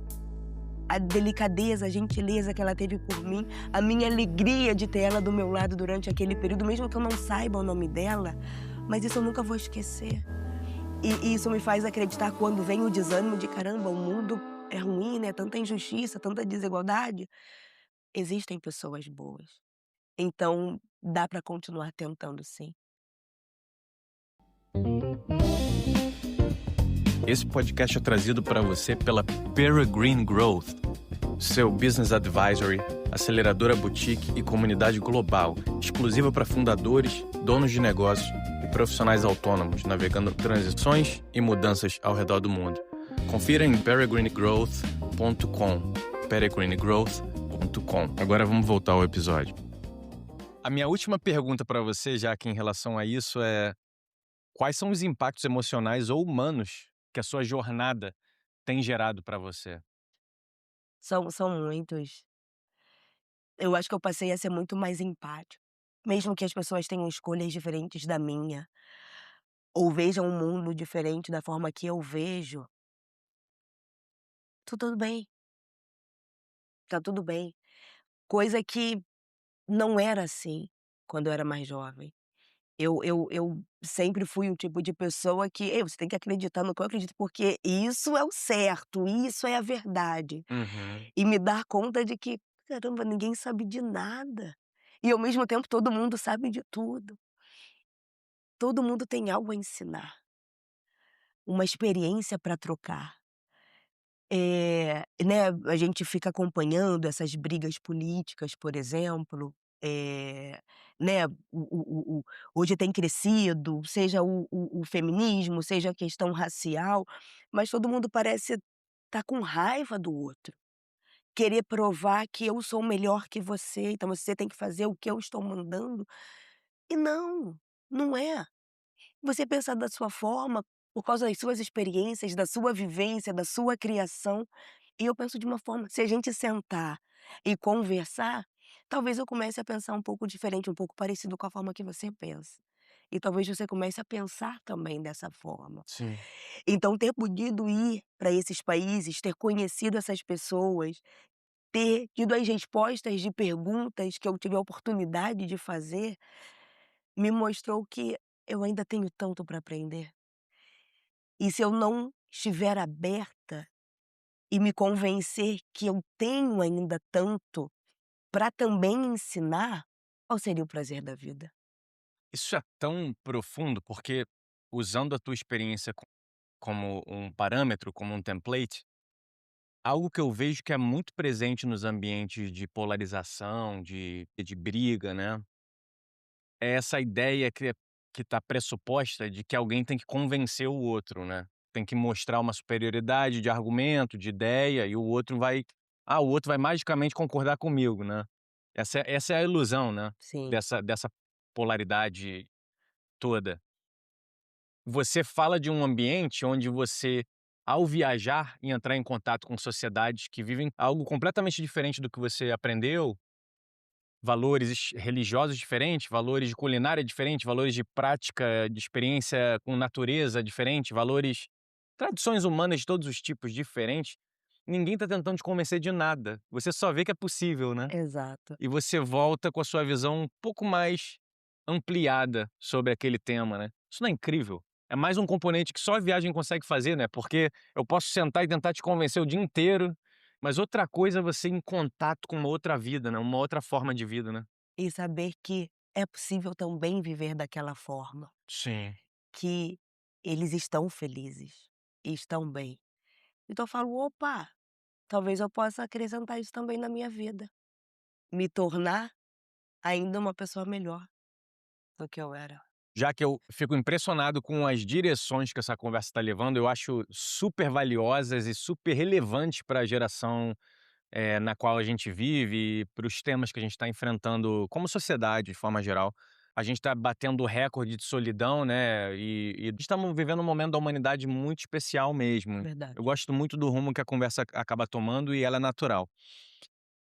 B: A delicadeza, a gentileza que ela teve por mim, a minha alegria de ter ela do meu lado durante aquele período, mesmo que eu não saiba o nome dela, mas isso eu nunca vou esquecer. E isso me faz acreditar quando vem o desânimo de: "Caramba, o mundo é ruim, né, tanta injustiça, tanta desigualdade", existem pessoas boas. Então dá pra continuar tentando sim.
A: Esse podcast é trazido para você pela Peregrine Growth, seu business advisory, aceleradora boutique e comunidade global, exclusiva para fundadores, donos de negócios e profissionais autônomos, navegando transições e mudanças ao redor do mundo. Confira em peregrinegrowth.com, peregrinegrowth.com. Agora vamos voltar ao episódio. A minha última pergunta para você, já que em relação a isso, é: quais são os impactos emocionais ou humanos que a sua jornada tem gerado para você?
B: São muitos. Eu acho que eu passei a ser muito mais empático. Mesmo que as pessoas tenham escolhas diferentes da minha, ou vejam o mundo diferente da forma que eu vejo, tudo bem, tá tudo bem. Coisa que não era assim quando eu era mais jovem. Eu sempre fui um tipo de pessoa que: "Ei, você tem que acreditar no que eu acredito, porque isso é o certo, isso é a verdade".
A: Uhum.
B: E me dar conta de que, caramba, ninguém sabe de nada. E ao mesmo tempo todo mundo sabe de tudo. Todo mundo tem algo a ensinar, uma experiência para trocar. Né, a gente fica acompanhando essas brigas políticas, por exemplo, né, hoje tem crescido, seja o feminismo, seja a questão racial, mas todo mundo parece estar com raiva do outro, querer provar que eu sou melhor que você, então você tem que fazer o que eu estou mandando, e não, não é. Você pensa da sua forma, por causa das suas experiências, da sua vivência, da sua criação, e eu penso de uma forma, se a gente sentar e conversar, talvez eu comece a pensar um pouco diferente, um pouco parecido com a forma que você pensa. E talvez você comece a pensar também dessa forma.
A: Sim.
B: Então ter podido ir para esses países, ter conhecido essas pessoas, ter tido as respostas de perguntas que eu tive a oportunidade de fazer, me mostrou que eu ainda tenho tanto para aprender. E se eu não estiver aberta e me convencer que eu tenho ainda tanto para também ensinar, qual seria o prazer da vida?
A: Isso é tão profundo, porque usando a tua experiência como um parâmetro, como um template, Algo que eu vejo que é muito presente nos ambientes de polarização, de briga, né, é essa ideia que tá pressuposta de que alguém tem que convencer o outro, né. Tem que mostrar uma superioridade de argumento, de ideia, e o outro vai magicamente concordar comigo, né. Essa é a ilusão, né,
B: Sim.
A: dessa polaridade toda. Você fala de um ambiente onde você, ao viajar e entrar em contato com sociedades que vivem algo completamente diferente do que você aprendeu, valores religiosos diferentes, valores de culinária diferente, valores de prática, de experiência com natureza diferente, valores tradições humanas de todos os tipos diferentes, ninguém está tentando te convencer de nada, você só vê que é possível, né.
B: Exato.
A: E você volta com a sua visão um pouco mais ampliada sobre aquele tema, né. Isso não é incrível? É mais um componente que só a viagem consegue fazer, né, porque eu posso sentar e tentar te convencer o dia inteiro, mas outra coisa é você ir em contato com uma outra vida, né, uma outra forma de vida, né.
B: E saber que é possível também viver daquela forma,
A: Sim.
B: que eles estão felizes e estão bem. Então eu falo: "Opa, talvez eu possa acrescentar isso também na minha vida, me tornar ainda uma pessoa melhor do que eu era".
A: Já que eu fico impressionado com as direções que essa conversa está levando, eu acho super valiosas e super relevantes para a geração na qual a gente vive, para os temas que a gente está enfrentando como sociedade, de forma geral. A gente está batendo recorde de solidão, né, e estamos vivendo um momento da humanidade muito especial mesmo. Eu
B: Verdade.
A: gosto muito do rumo que a conversa acaba tomando e ela é natural.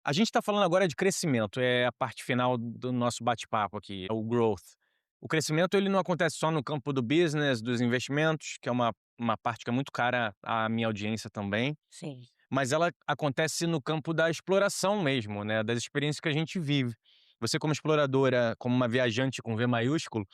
A: A gente está falando agora de crescimento, é a parte final do nosso bate-papo aqui, é o growth. O crescimento ele não acontece só no campo do business, dos investimentos, que é uma parte que é muito cara à minha audiência também,
B: Sim.
A: mas ela acontece no campo da exploração mesmo, né, das experiências que a gente vive. Você como exploradora, como uma viajante com V maiúsculo,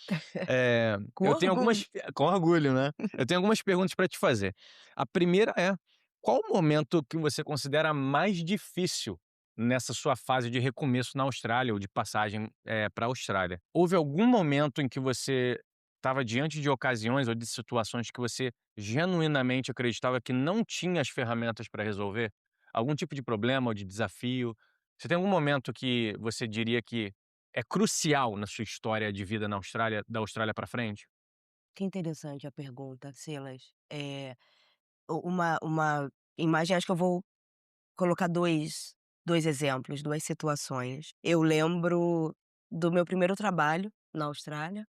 B: Com
A: eu tenho
B: orgulho.
A: com orgulho, né, eu tenho algumas perguntas para te fazer. A primeira é: qual o momento que você considera mais difícil nessa sua fase de recomeço na Austrália ou de passagem, pra Austrália? Houve algum momento em que você estava diante de ocasiões ou de situações que você genuinamente acreditava que não tinha as ferramentas para resolver? Algum tipo de problema ou de desafio? Você tem algum momento que você diria que é crucial na sua história de vida na Austrália, da Austrália para frente?
B: Que interessante a pergunta, Silas. Uma imagem, acho que eu vou colocar dois exemplos, 2 situações. Eu lembro do meu primeiro trabalho na Austrália.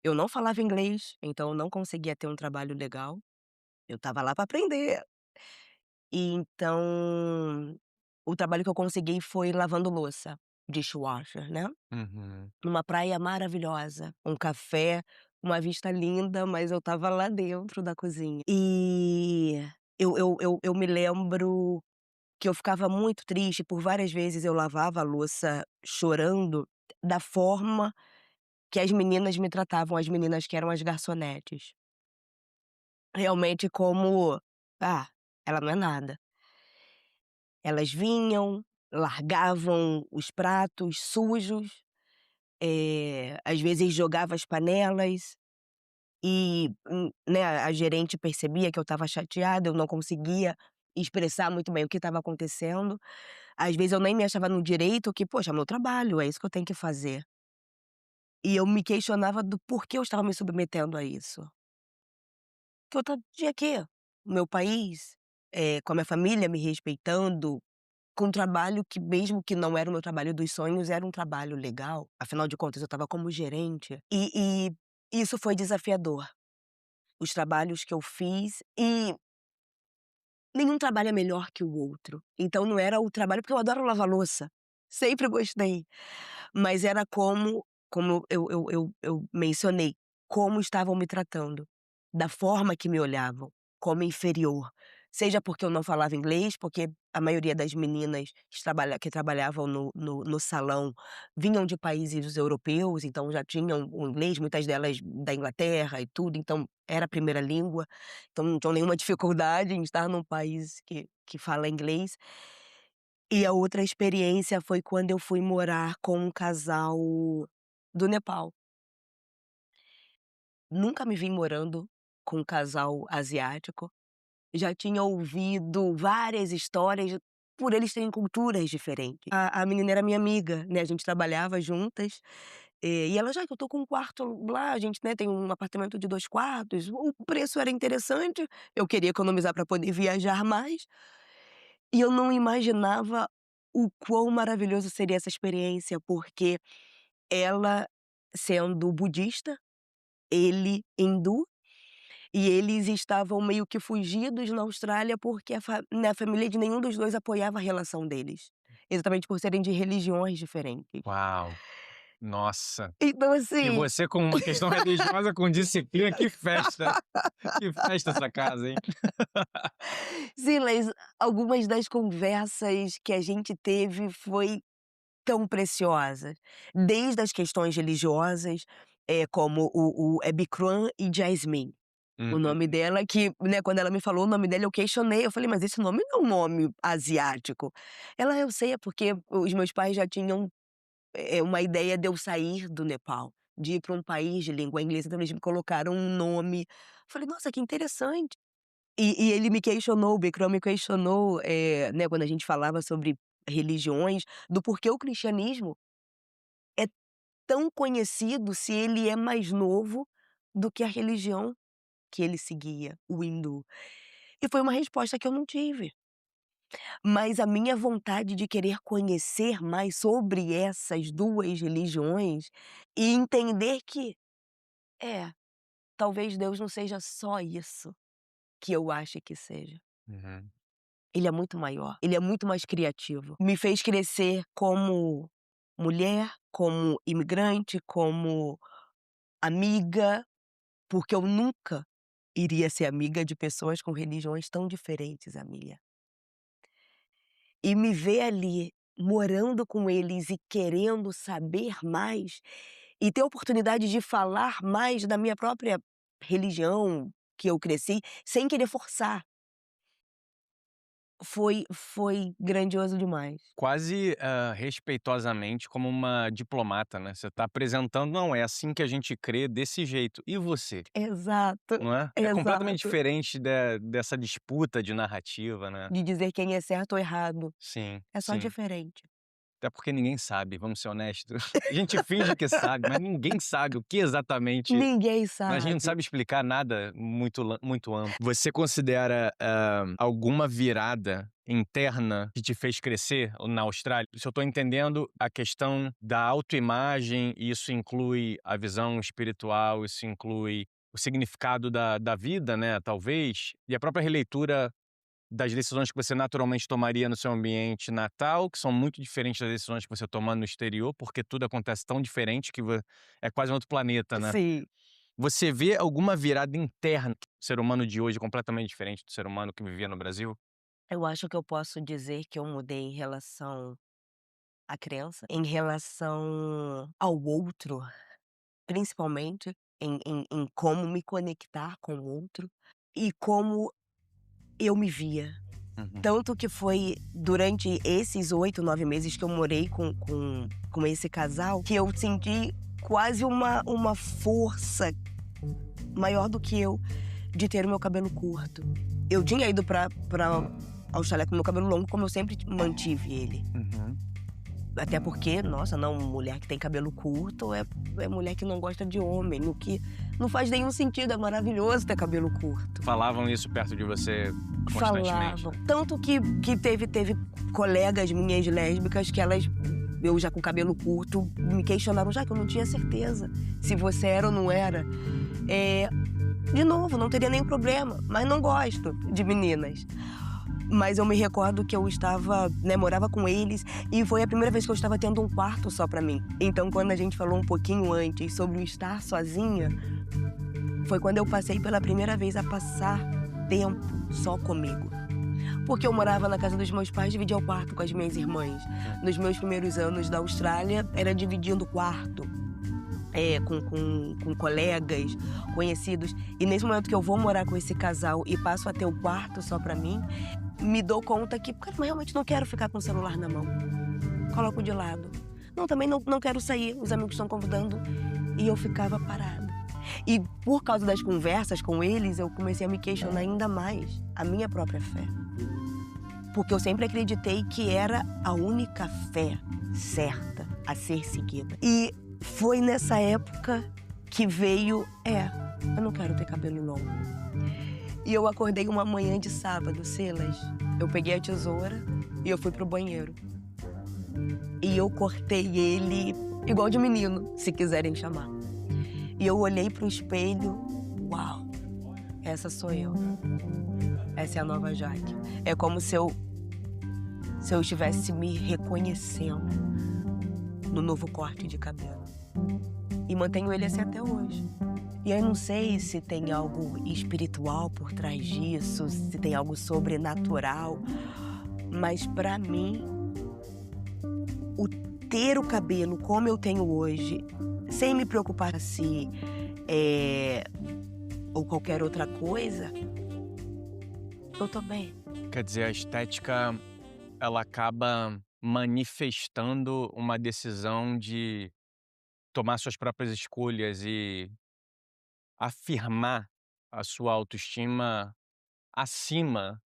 B: Eu não falava inglês, então eu não conseguia ter um trabalho legal. Eu estava lá para aprender. E então, o trabalho que eu consegui foi lavando louça, dishwasher, né,
A: Uhum.
B: numa praia maravilhosa, um café, uma vista linda, mas eu estava lá dentro da cozinha. E eu me lembro que eu ficava muito triste, por várias vezes eu lavava a louça chorando, da forma que as meninas me tratavam, as meninas que eram as garçonetes. Realmente como: "Ah, ela não é nada". Elas vinham, largavam os pratos sujos, às vezes jogava as panelas e, né, a gerente percebia que eu estava chateada, eu não conseguia expressar muito bem o que estava acontecendo. Às vezes eu nem me achava no direito que, poxa, é meu trabalho, é isso que eu tenho que fazer. E eu me questionava do porquê eu estava me submetendo a isso. Que eu tinha aqui, no meu país, com a minha família me respeitando, com um trabalho que mesmo que não era o meu trabalho dos sonhos, era um trabalho legal, afinal de contas eu estava como gerente, e isso foi desafiador. Os trabalhos que eu fiz e nenhum trabalho é melhor que o outro, então não era o trabalho porque eu adoro lavar louça, sempre gostei. Mas era como eu mencionei, como estavam me tratando, da forma que me olhavam, como inferior. Seja porque eu não falava inglês, porque a maioria das meninas que trabalhavam no salão vinham de países europeus, então já tinham o inglês, muitas delas da Inglaterra e tudo, então era a primeira língua, então não tinham nenhuma dificuldade em estar num país que fala inglês. E a outra experiência foi quando eu fui morar com um casal do Nepal. Nunca me vi morando com um casal asiático, já tinha ouvido várias histórias por eles terem culturas diferentes. A menina era minha amiga, né, a gente trabalhava juntas, e ela: "Já que eu tô com um quarto lá, a gente, né, tem um apartamento de 2 quartos", o preço era interessante, eu queria economizar para poder viajar mais, e eu não imaginava o quão maravilhoso seria essa experiência, porque ela sendo budista, ele hindu, e eles estavam meio que fugidos na Austrália, porque a família de nenhum dos 2 apoiava a relação deles, exatamente por serem de religiões diferentes.
A: Uau! Nossa!
B: Então
A: E
B: assim,
A: você com uma questão religiosa com disciplina, que festa! Que festa essa casa, hein?
B: Silas, algumas das conversas que a gente teve foi tão preciosas, desde as questões religiosas, como é Bikram e Jasmine. O
A: Uhum.
B: nome dela que, né, quando ela me falou o nome dela eu questionei, eu falei: "Mas esse nome não é um nome asiático". Ela: "Eu sei, é porque os meus pais já tinham, uma ideia de eu sair do Nepal, de ir para um país de língua inglesa, então eles me colocaram um nome". Eu falei: "Nossa, que interessante". E ele me questionou, o Bikram me questionou, né, quando a gente falava sobre religiões, do porquê o cristianismo é tão conhecido se ele é mais novo do que a religião que ele seguia, o hindu. E foi uma resposta que eu não tive. Mas a minha vontade de querer conhecer mais sobre essas 2 religiões e entender que, é, talvez Deus não seja só isso que eu ache que seja.
A: Uhum.
B: Ele é muito maior, ele é muito mais criativo. Me fez crescer como mulher, como imigrante, como amiga, porque eu nunca iria ser amiga de pessoas com religiões tão diferentes à minha. E me ver ali, morando com eles e querendo saber mais, e ter a oportunidade de falar mais da minha própria religião que eu cresci, sem querer forçar, foi grandioso demais.
A: Quase, respeitosamente, como uma diplomata, né, você tá apresentando: "Não, é assim que a gente crê, desse jeito. E você?",
B: Exato,
A: não é? É completamente
B: exato.
A: diferente dessa disputa de narrativa, né.
B: De dizer quem é certo ou errado,
A: Sim,
B: é só
A: sim.
B: diferente.
A: Até porque ninguém sabe, vamos ser honestos. A gente finge que sabe, mas ninguém sabe o que exatamente.
B: Ninguém
A: A gente não
B: sabe.
A: sabe explicar nada muito amplo. Você considera, alguma virada interna que te fez crescer na Austrália? Se eu tô entendendo a questão da autoimagem, isso inclui a visão espiritual, isso inclui o significado da vida, né, talvez, e a própria releitura das decisões que você naturalmente tomaria no seu ambiente natal, que são muito diferentes das decisões que você toma no exterior, porque tudo acontece tão diferente que é quase um outro planeta, né.
B: Sim,
A: Você vê alguma virada interna do ser humano de hoje completamente diferente do ser humano que vivia no Brasil?
B: eu acho que eu posso dizer que eu mudei em relação à crença, em relação ao outro, principalmente, em como me conectar com o outro e como eu me via.
A: Uhum.
B: Tanto que foi durante esses 8, 9 meses que eu morei com esse casal, que eu senti quase uma força maior do que eu, de ter o meu cabelo curto. Eu tinha ido pra Austrália com o meu cabelo longo, como eu sempre mantive ele.
A: Uhum.
B: Até porque, nossa, não, mulher que tem cabelo curto é mulher que não gosta de homem, o que não faz nenhum sentido, é maravilhoso ter cabelo curto.
A: Falavam isso perto de você constantemente?
B: Falavam. Tanto que teve colegas minhas lésbicas que elas, eu já com cabelo curto, me questionaram, já que eu não tinha certeza se você era ou não era. De novo, não teria nenhum problema, mas não gosto de meninas. Mas eu me recordo que eu estava, né, morava com eles e foi a primeira vez que eu estava tendo um quarto só pra mim. Então, quando a gente falou um pouquinho antes sobre o estar sozinha, foi quando eu passei pela primeira vez a passar tempo só comigo. Porque eu morava na casa dos meus pais, dividia o quarto com as minhas irmãs. Nos meus primeiros anos da Austrália, era dividindo o quarto. Com colegas, conhecidos. E nesse momento que eu vou morar com esse casal e passo a ter o quarto só pra mim, me dou conta que, cara, eu realmente não quero ficar com o celular na mão. Coloco de lado. Não, também não quero sair, os amigos estão convidando. E eu ficava parada. E por causa das conversas com eles, eu comecei a me questionar ainda mais a minha própria fé. Porque eu sempre acreditei que era a única fé certa a ser seguida. E foi nessa época que veio, eu não quero ter cabelo longo. E eu acordei uma manhã de sábado, Silas. Eu peguei a tesoura e eu fui pro banheiro. E eu cortei ele igual de menino, se quiserem chamar. E eu olhei pro espelho, uau, essa sou eu. Essa é a nova Jaque. É como se eu estivesse me reconhecendo no novo corte de cabelo. E mantenho ele assim até hoje. E eu não sei se tem algo espiritual por trás disso, se tem algo sobrenatural, mas pra mim, o ter o cabelo como eu tenho hoje, sem me preocupar se ou qualquer outra coisa, eu tô bem.
A: Quer dizer, a estética, ela acaba manifestando uma decisão de tomar suas próprias escolhas e afirmar a sua autoestima acima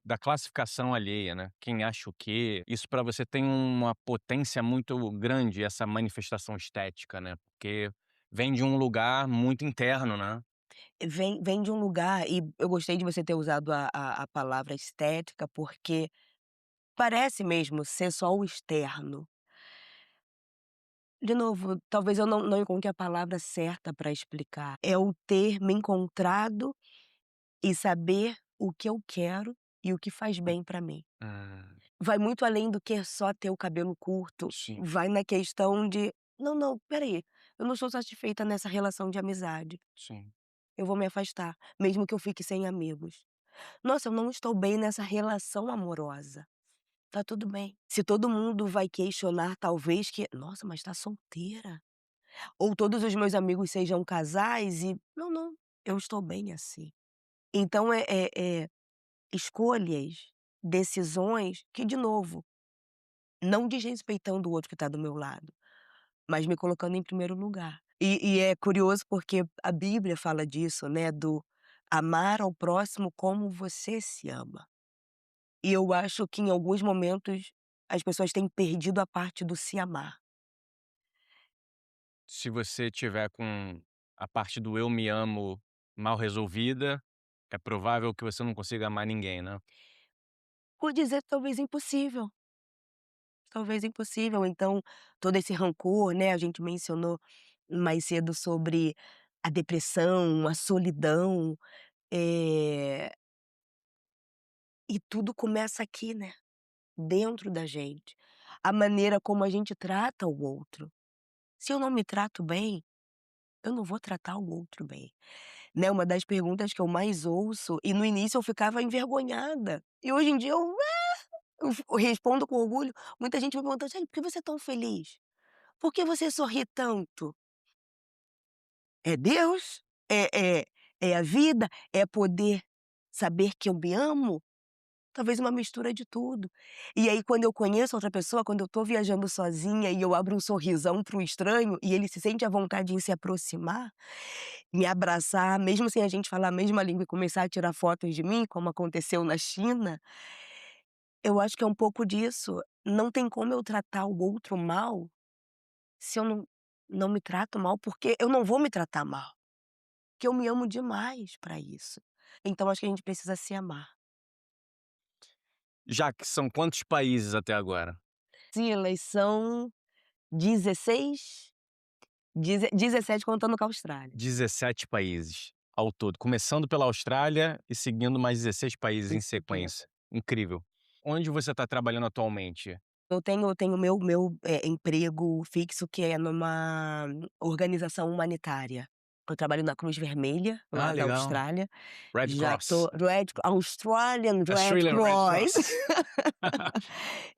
A: da classificação alheia, né, quem acha o quê. Isso pra você tem uma potência muito grande, essa manifestação estética, né, porque vem de um lugar muito interno, né.
B: Vem de um lugar e eu gostei de você ter usado a palavra estética, porque parece mesmo ser só o externo. De novo, talvez eu não encontre a palavra certa para explicar. É o ter me encontrado e saber o que eu quero e o que faz bem para mim.
A: Hum,
B: Vai muito além do que só ter o cabelo curto,
A: sim,
B: vai na questão de: "Não, não, espera aí, eu não estou satisfeita nessa relação de amizade,
A: sim.
B: eu vou me afastar, mesmo que eu fique sem amigos. Nossa, eu não estou bem nessa relação amorosa, tá tudo bem". Se todo mundo vai questionar talvez que: "Nossa, mas tá solteira". Ou todos os meus amigos sejam casais e não, não, eu estou bem assim. Então escolhas, decisões que, de novo, não desrespeitando o outro que está do meu lado, mas me colocando em primeiro lugar. E é curioso porque a Bíblia fala disso, né, do amar ao próximo como você se ama. E eu acho que em alguns momentos as pessoas têm perdido a parte do se amar.
A: Se você tiver com a parte do "eu me amo" mal resolvida, é provável que você não consiga amar ninguém, né.
B: Por dizer talvez impossível, então todo esse rancor, né, a gente mencionou mais cedo sobre a depressão, a solidão, eh, e tudo começa aqui, né, dentro da gente. A maneira como a gente trata o outro. Se eu não me trato bem, eu não vou tratar o outro bem, né, uma das perguntas que eu mais ouço e no início eu ficava envergonhada, e hoje em dia eu respondo com orgulho, muita gente me pergunta: "Gente, por que você é tão feliz? Por que você sorri tanto?". É Deus? É a vida? É poder saber que eu me amo? Talvez uma mistura de tudo. E aí quando eu conheço outra pessoa, quando eu tô viajando sozinha e eu abro um sorrisão para um estranho e ele se sente à vontade em se aproximar, me abraçar, mesmo sem a gente falar a mesma língua e começar a tirar fotos de mim, como aconteceu na China, eu acho que é um pouco disso. Não tem como eu tratar o outro mal se eu não me trato mal, porque eu não vou me tratar mal. Que eu me amo demais pra isso. Então acho que a gente precisa se amar.
A: Já que são quantos países até agora?
B: Silas, são 16, 17 contando com a Austrália.
A: 17 países ao todo, começando pela Austrália e seguindo mais 16 países em
B: Isso tudo.
A: sequência. Incrível. Onde você está trabalhando atualmente?
B: Eu tenho meu emprego fixo que é numa organização humanitária. Eu trabalho na Cruz Vermelha,
A: Ah,
B: lá da
A: legal.
B: Austrália.
A: Red
B: Já tô
A: Cross.
B: Australian Red
A: Australian Red
B: Cross.
A: Cross.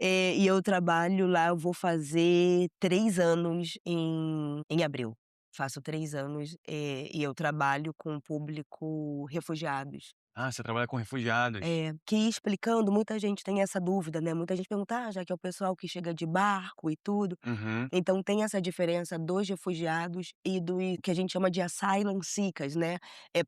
B: E eu trabalho lá, eu vou fazer 3 anos em abril. Faço 3 anos, e eu trabalho com o público refugiados.
A: Ah, você trabalha com refugiados.
B: Que ia explicando, muita gente tem essa dúvida, né, muita gente pergunta: "Ah, já que é o pessoal que chega de barco e tudo".
A: Uhum,
B: Então tem essa diferença dos refugiados e do que a gente chama de asylum seekers, né,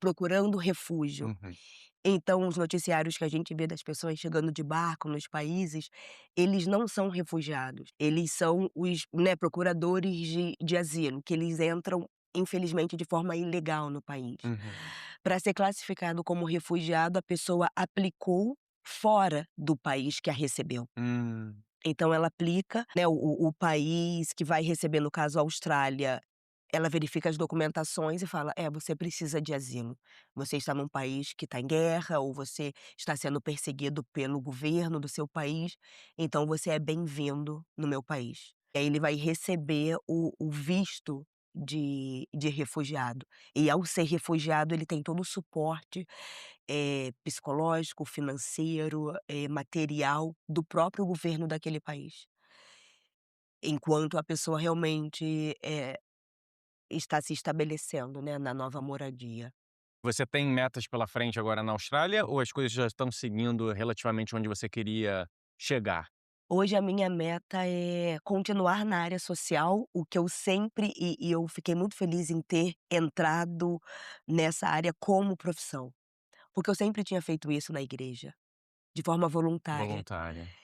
B: procurando refúgio.
A: uhum,
B: Então os noticiários que a gente vê das pessoas chegando de barco nos países, eles não são refugiados, eles são os, né, procuradores de asilo, que eles entram, infelizmente, de forma ilegal no país.
A: uhum.
B: Para ser classificado como refugiado, a pessoa aplicou fora do país que a recebeu.
A: Hum,
B: Então ela aplica, né, o país que vai receber, no caso a Austrália, ela verifica as documentações e fala: "É, você precisa de asilo. Você está num país que está em guerra ou você está sendo perseguido pelo governo do seu país, então você é bem-vindo no meu país". E aí ele vai receber o visto de refugiado. E ao ser refugiado ele tem todo o suporte, psicológico, financeiro, material do próprio governo daquele país. Enquanto a pessoa realmente, está se estabelecendo, né, na nova moradia.
A: Você tem metas pela frente agora na Austrália ou as coisas já estão seguindo relativamente onde você queria chegar?
B: Hoje a minha meta é continuar na área social, o que eu sempre e eu fiquei muito feliz em ter entrado nessa área como profissão, porque eu sempre tinha feito isso na igreja, de forma voluntária,
A: Voluntária.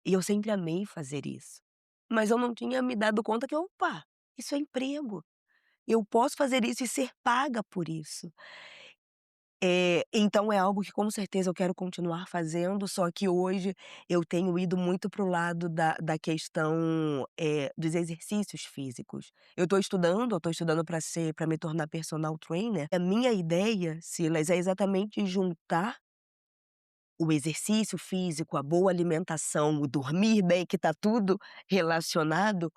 B: e eu sempre amei fazer isso. Mas eu não tinha me dado conta que: "Opa, isso é emprego, eu posso fazer isso e ser paga por isso". Então é algo que com certeza eu quero continuar fazendo, só que hoje eu tenho ido muito para o lado da questão, dos exercícios físicos. Eu estou estudando para me tornar personal trainer. A minha ideia, Silas, é exatamente juntar o exercício físico, a boa alimentação, o dormir bem, que está tudo relacionado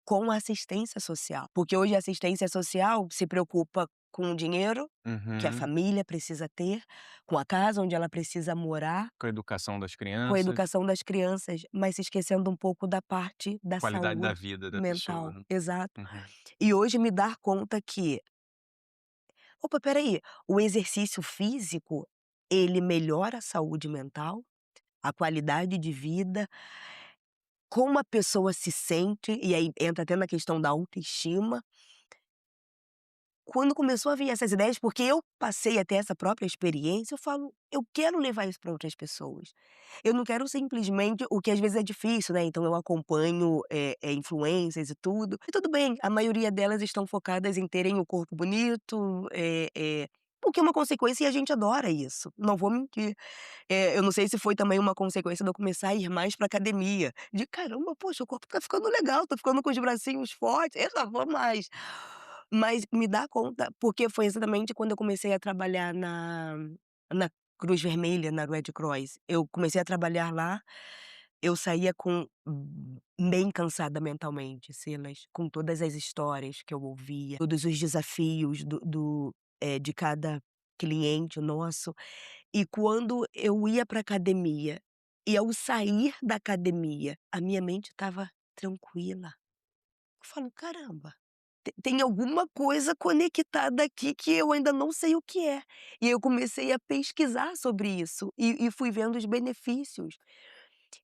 B: com a assistência social. Porque hoje a assistência social se preocupa com o dinheiro que a
A: Uhum.
B: família precisa ter, com a casa onde ela precisa morar,
A: Com a educação das
B: com a
A: crianças,
B: educação das crianças, mas se esquecendo um pouco da parte da
A: qualidade da
B: saúde
A: vida da pessoa,
B: mental.
A: né.
B: Exato.
A: Uhum.
B: E hoje me dar conta que: "Opa, espera aí, o exercício físico, ele melhora a saúde mental, a qualidade de vida, como a pessoa se sente", e aí entra até na questão da autoestima. Quando começou a vir essas ideias, porque eu passei a ter essa própria experiência, eu falo: "Eu quero levar isso para outras pessoas". Eu não quero simplesmente o que às vezes é difícil, né, então eu acompanho, influencers e tudo bem, a maioria delas estão focadas em terem o corpo bonito, o que é uma consequência e a gente adora isso, não vou mentir. Eu não sei se foi também uma consequência de eu começar a ir mais pra academia, de: "Caramba, poxa, o corpo tá ficando legal, tô ficando com os bracinhos fortes, eu já vou mais". Mas me dá conta porque foi exatamente quando eu comecei a trabalhar na Cruz Vermelha, na Red Cross. Eu comecei a trabalhar lá, eu saía bem cansada mentalmente, Silas, com todas as histórias que eu ouvia, todos os desafios de cada cliente nosso. E quando eu ia pra academia, e ao sair da academia, a minha mente estava tranquila. Eu falo: "Caramba, tem alguma coisa conectada aqui que eu ainda não sei o que é". E eu comecei a pesquisar sobre isso e fui vendo os benefícios.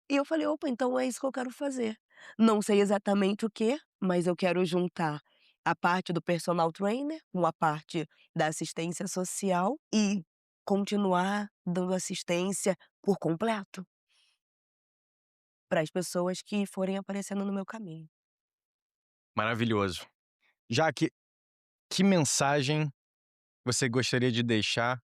B: E eu falei: "Opa, então é isso que eu quero fazer". Não sei exatamente o quê, mas eu quero juntar a parte do personal trainer com a parte da assistência social e continuar dando assistência por completo para as pessoas que forem aparecendo no meu caminho.
A: Maravilhoso. Jaque, que mensagem você gostaria de deixar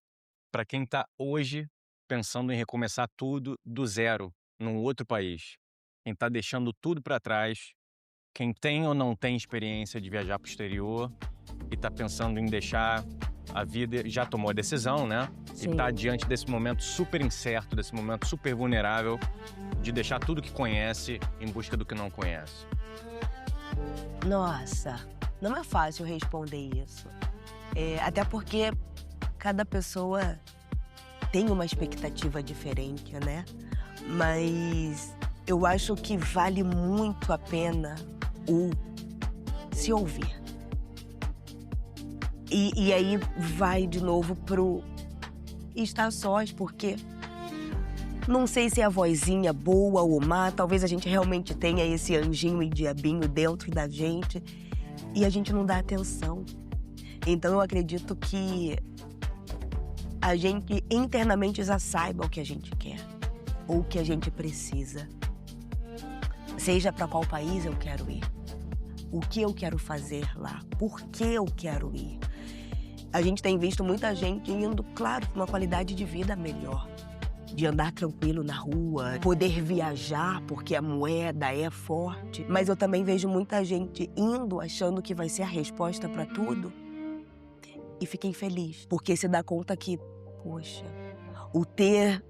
A: para quem está hoje pensando em recomeçar tudo do zero num outro país? Quem está deixando tudo para trás, quem tem ou não tem experiência de viajar para o exterior e está pensando em deixar a vida, já tomou a decisão, né? E está
B: Sim.
A: diante desse momento super incerto, desse momento super vulnerável, de deixar tudo que conhece em busca do que não conhece.
B: Nossa, não é fácil responder isso. Até porque cada pessoa tem uma expectativa diferente, né. Mas eu acho que vale muito a pena o se ouvir. E aí vai de novo estar sós, porque não sei se é a vozinha boa ou má, talvez a gente realmente tenha esse anjinho e diabinho dentro da gente e a gente não dá atenção. Então eu acredito que a gente internamente já saiba o que a gente quer ou o que a gente precisa. Seja para qual país eu quero ir, o que eu quero fazer lá, por que eu quero ir. A gente tem visto muita gente indo, claro, com uma qualidade de vida melhor. De andar tranquilo na rua, poder viajar porque a moeda é forte. Mas eu também vejo muita gente indo achando que vai ser a resposta para tudo e fica infeliz. Porque se dá conta que, poxa, o ter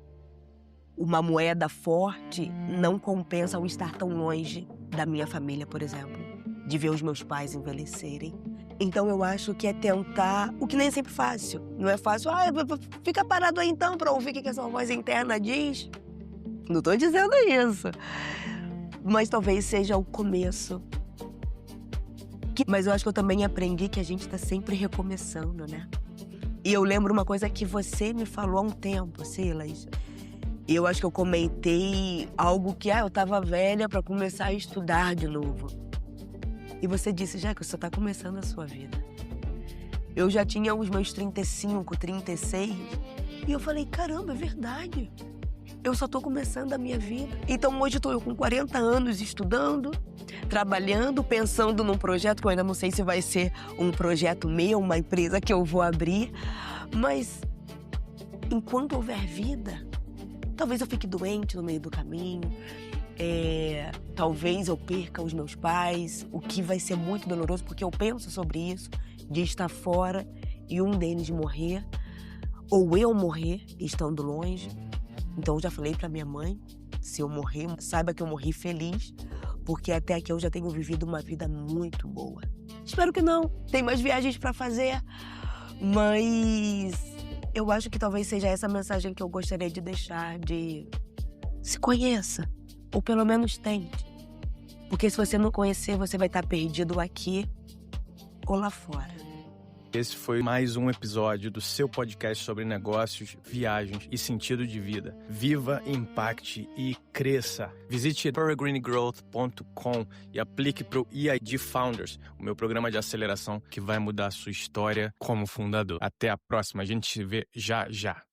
B: uma moeda forte não compensa o estar tão longe da minha família, por exemplo. De ver os meus pais envelhecerem. Então eu acho que é tentar, o que nem é sempre fácil. Não é fácil, fica parado aí então pra ouvir o que essa voz interna diz. Não tô dizendo isso. Mas talvez seja o começo. Mas eu acho que eu também aprendi que a gente tá sempre recomeçando, né? E eu lembro uma coisa que você me falou há um tempo, Silas. E eu acho que eu comentei algo que, eu tava velha pra começar a estudar de novo. E você disse, já que você está começando a sua vida. Eu já tinha os meus 35, 36. E eu falei, caramba, é verdade. Eu só estou começando a minha vida. Então hoje estou eu com 40 anos estudando, trabalhando, pensando num projeto que eu ainda não sei se vai ser um projeto meu, uma empresa que eu vou abrir. Mas enquanto houver vida, talvez eu fique doente no meio do caminho. Talvez eu perca os meus pais, o que vai ser muito doloroso, porque eu penso sobre isso, de estar fora e um deles morrer, ou eu morrer estando longe. Então eu já falei pra minha mãe, se eu morrer, saiba que eu morri feliz, porque até aqui eu já tenho vivido uma vida muito boa. Espero que não, tem mais viagens pra fazer, mas eu acho que talvez seja essa mensagem que eu gostaria de deixar, de se conheça. Ou pelo menos tente. Porque se você não conhecer, você vai estar perdido aqui ou lá fora.
A: Esse foi mais um episódio do seu podcast sobre negócios, viagens e sentido de vida. Viva, impacte e cresça. Visite peregrinagrowth.com e aplique para o EIG Founders, o meu programa de aceleração que vai mudar a sua história como fundador. Até a próxima, a gente se vê já já.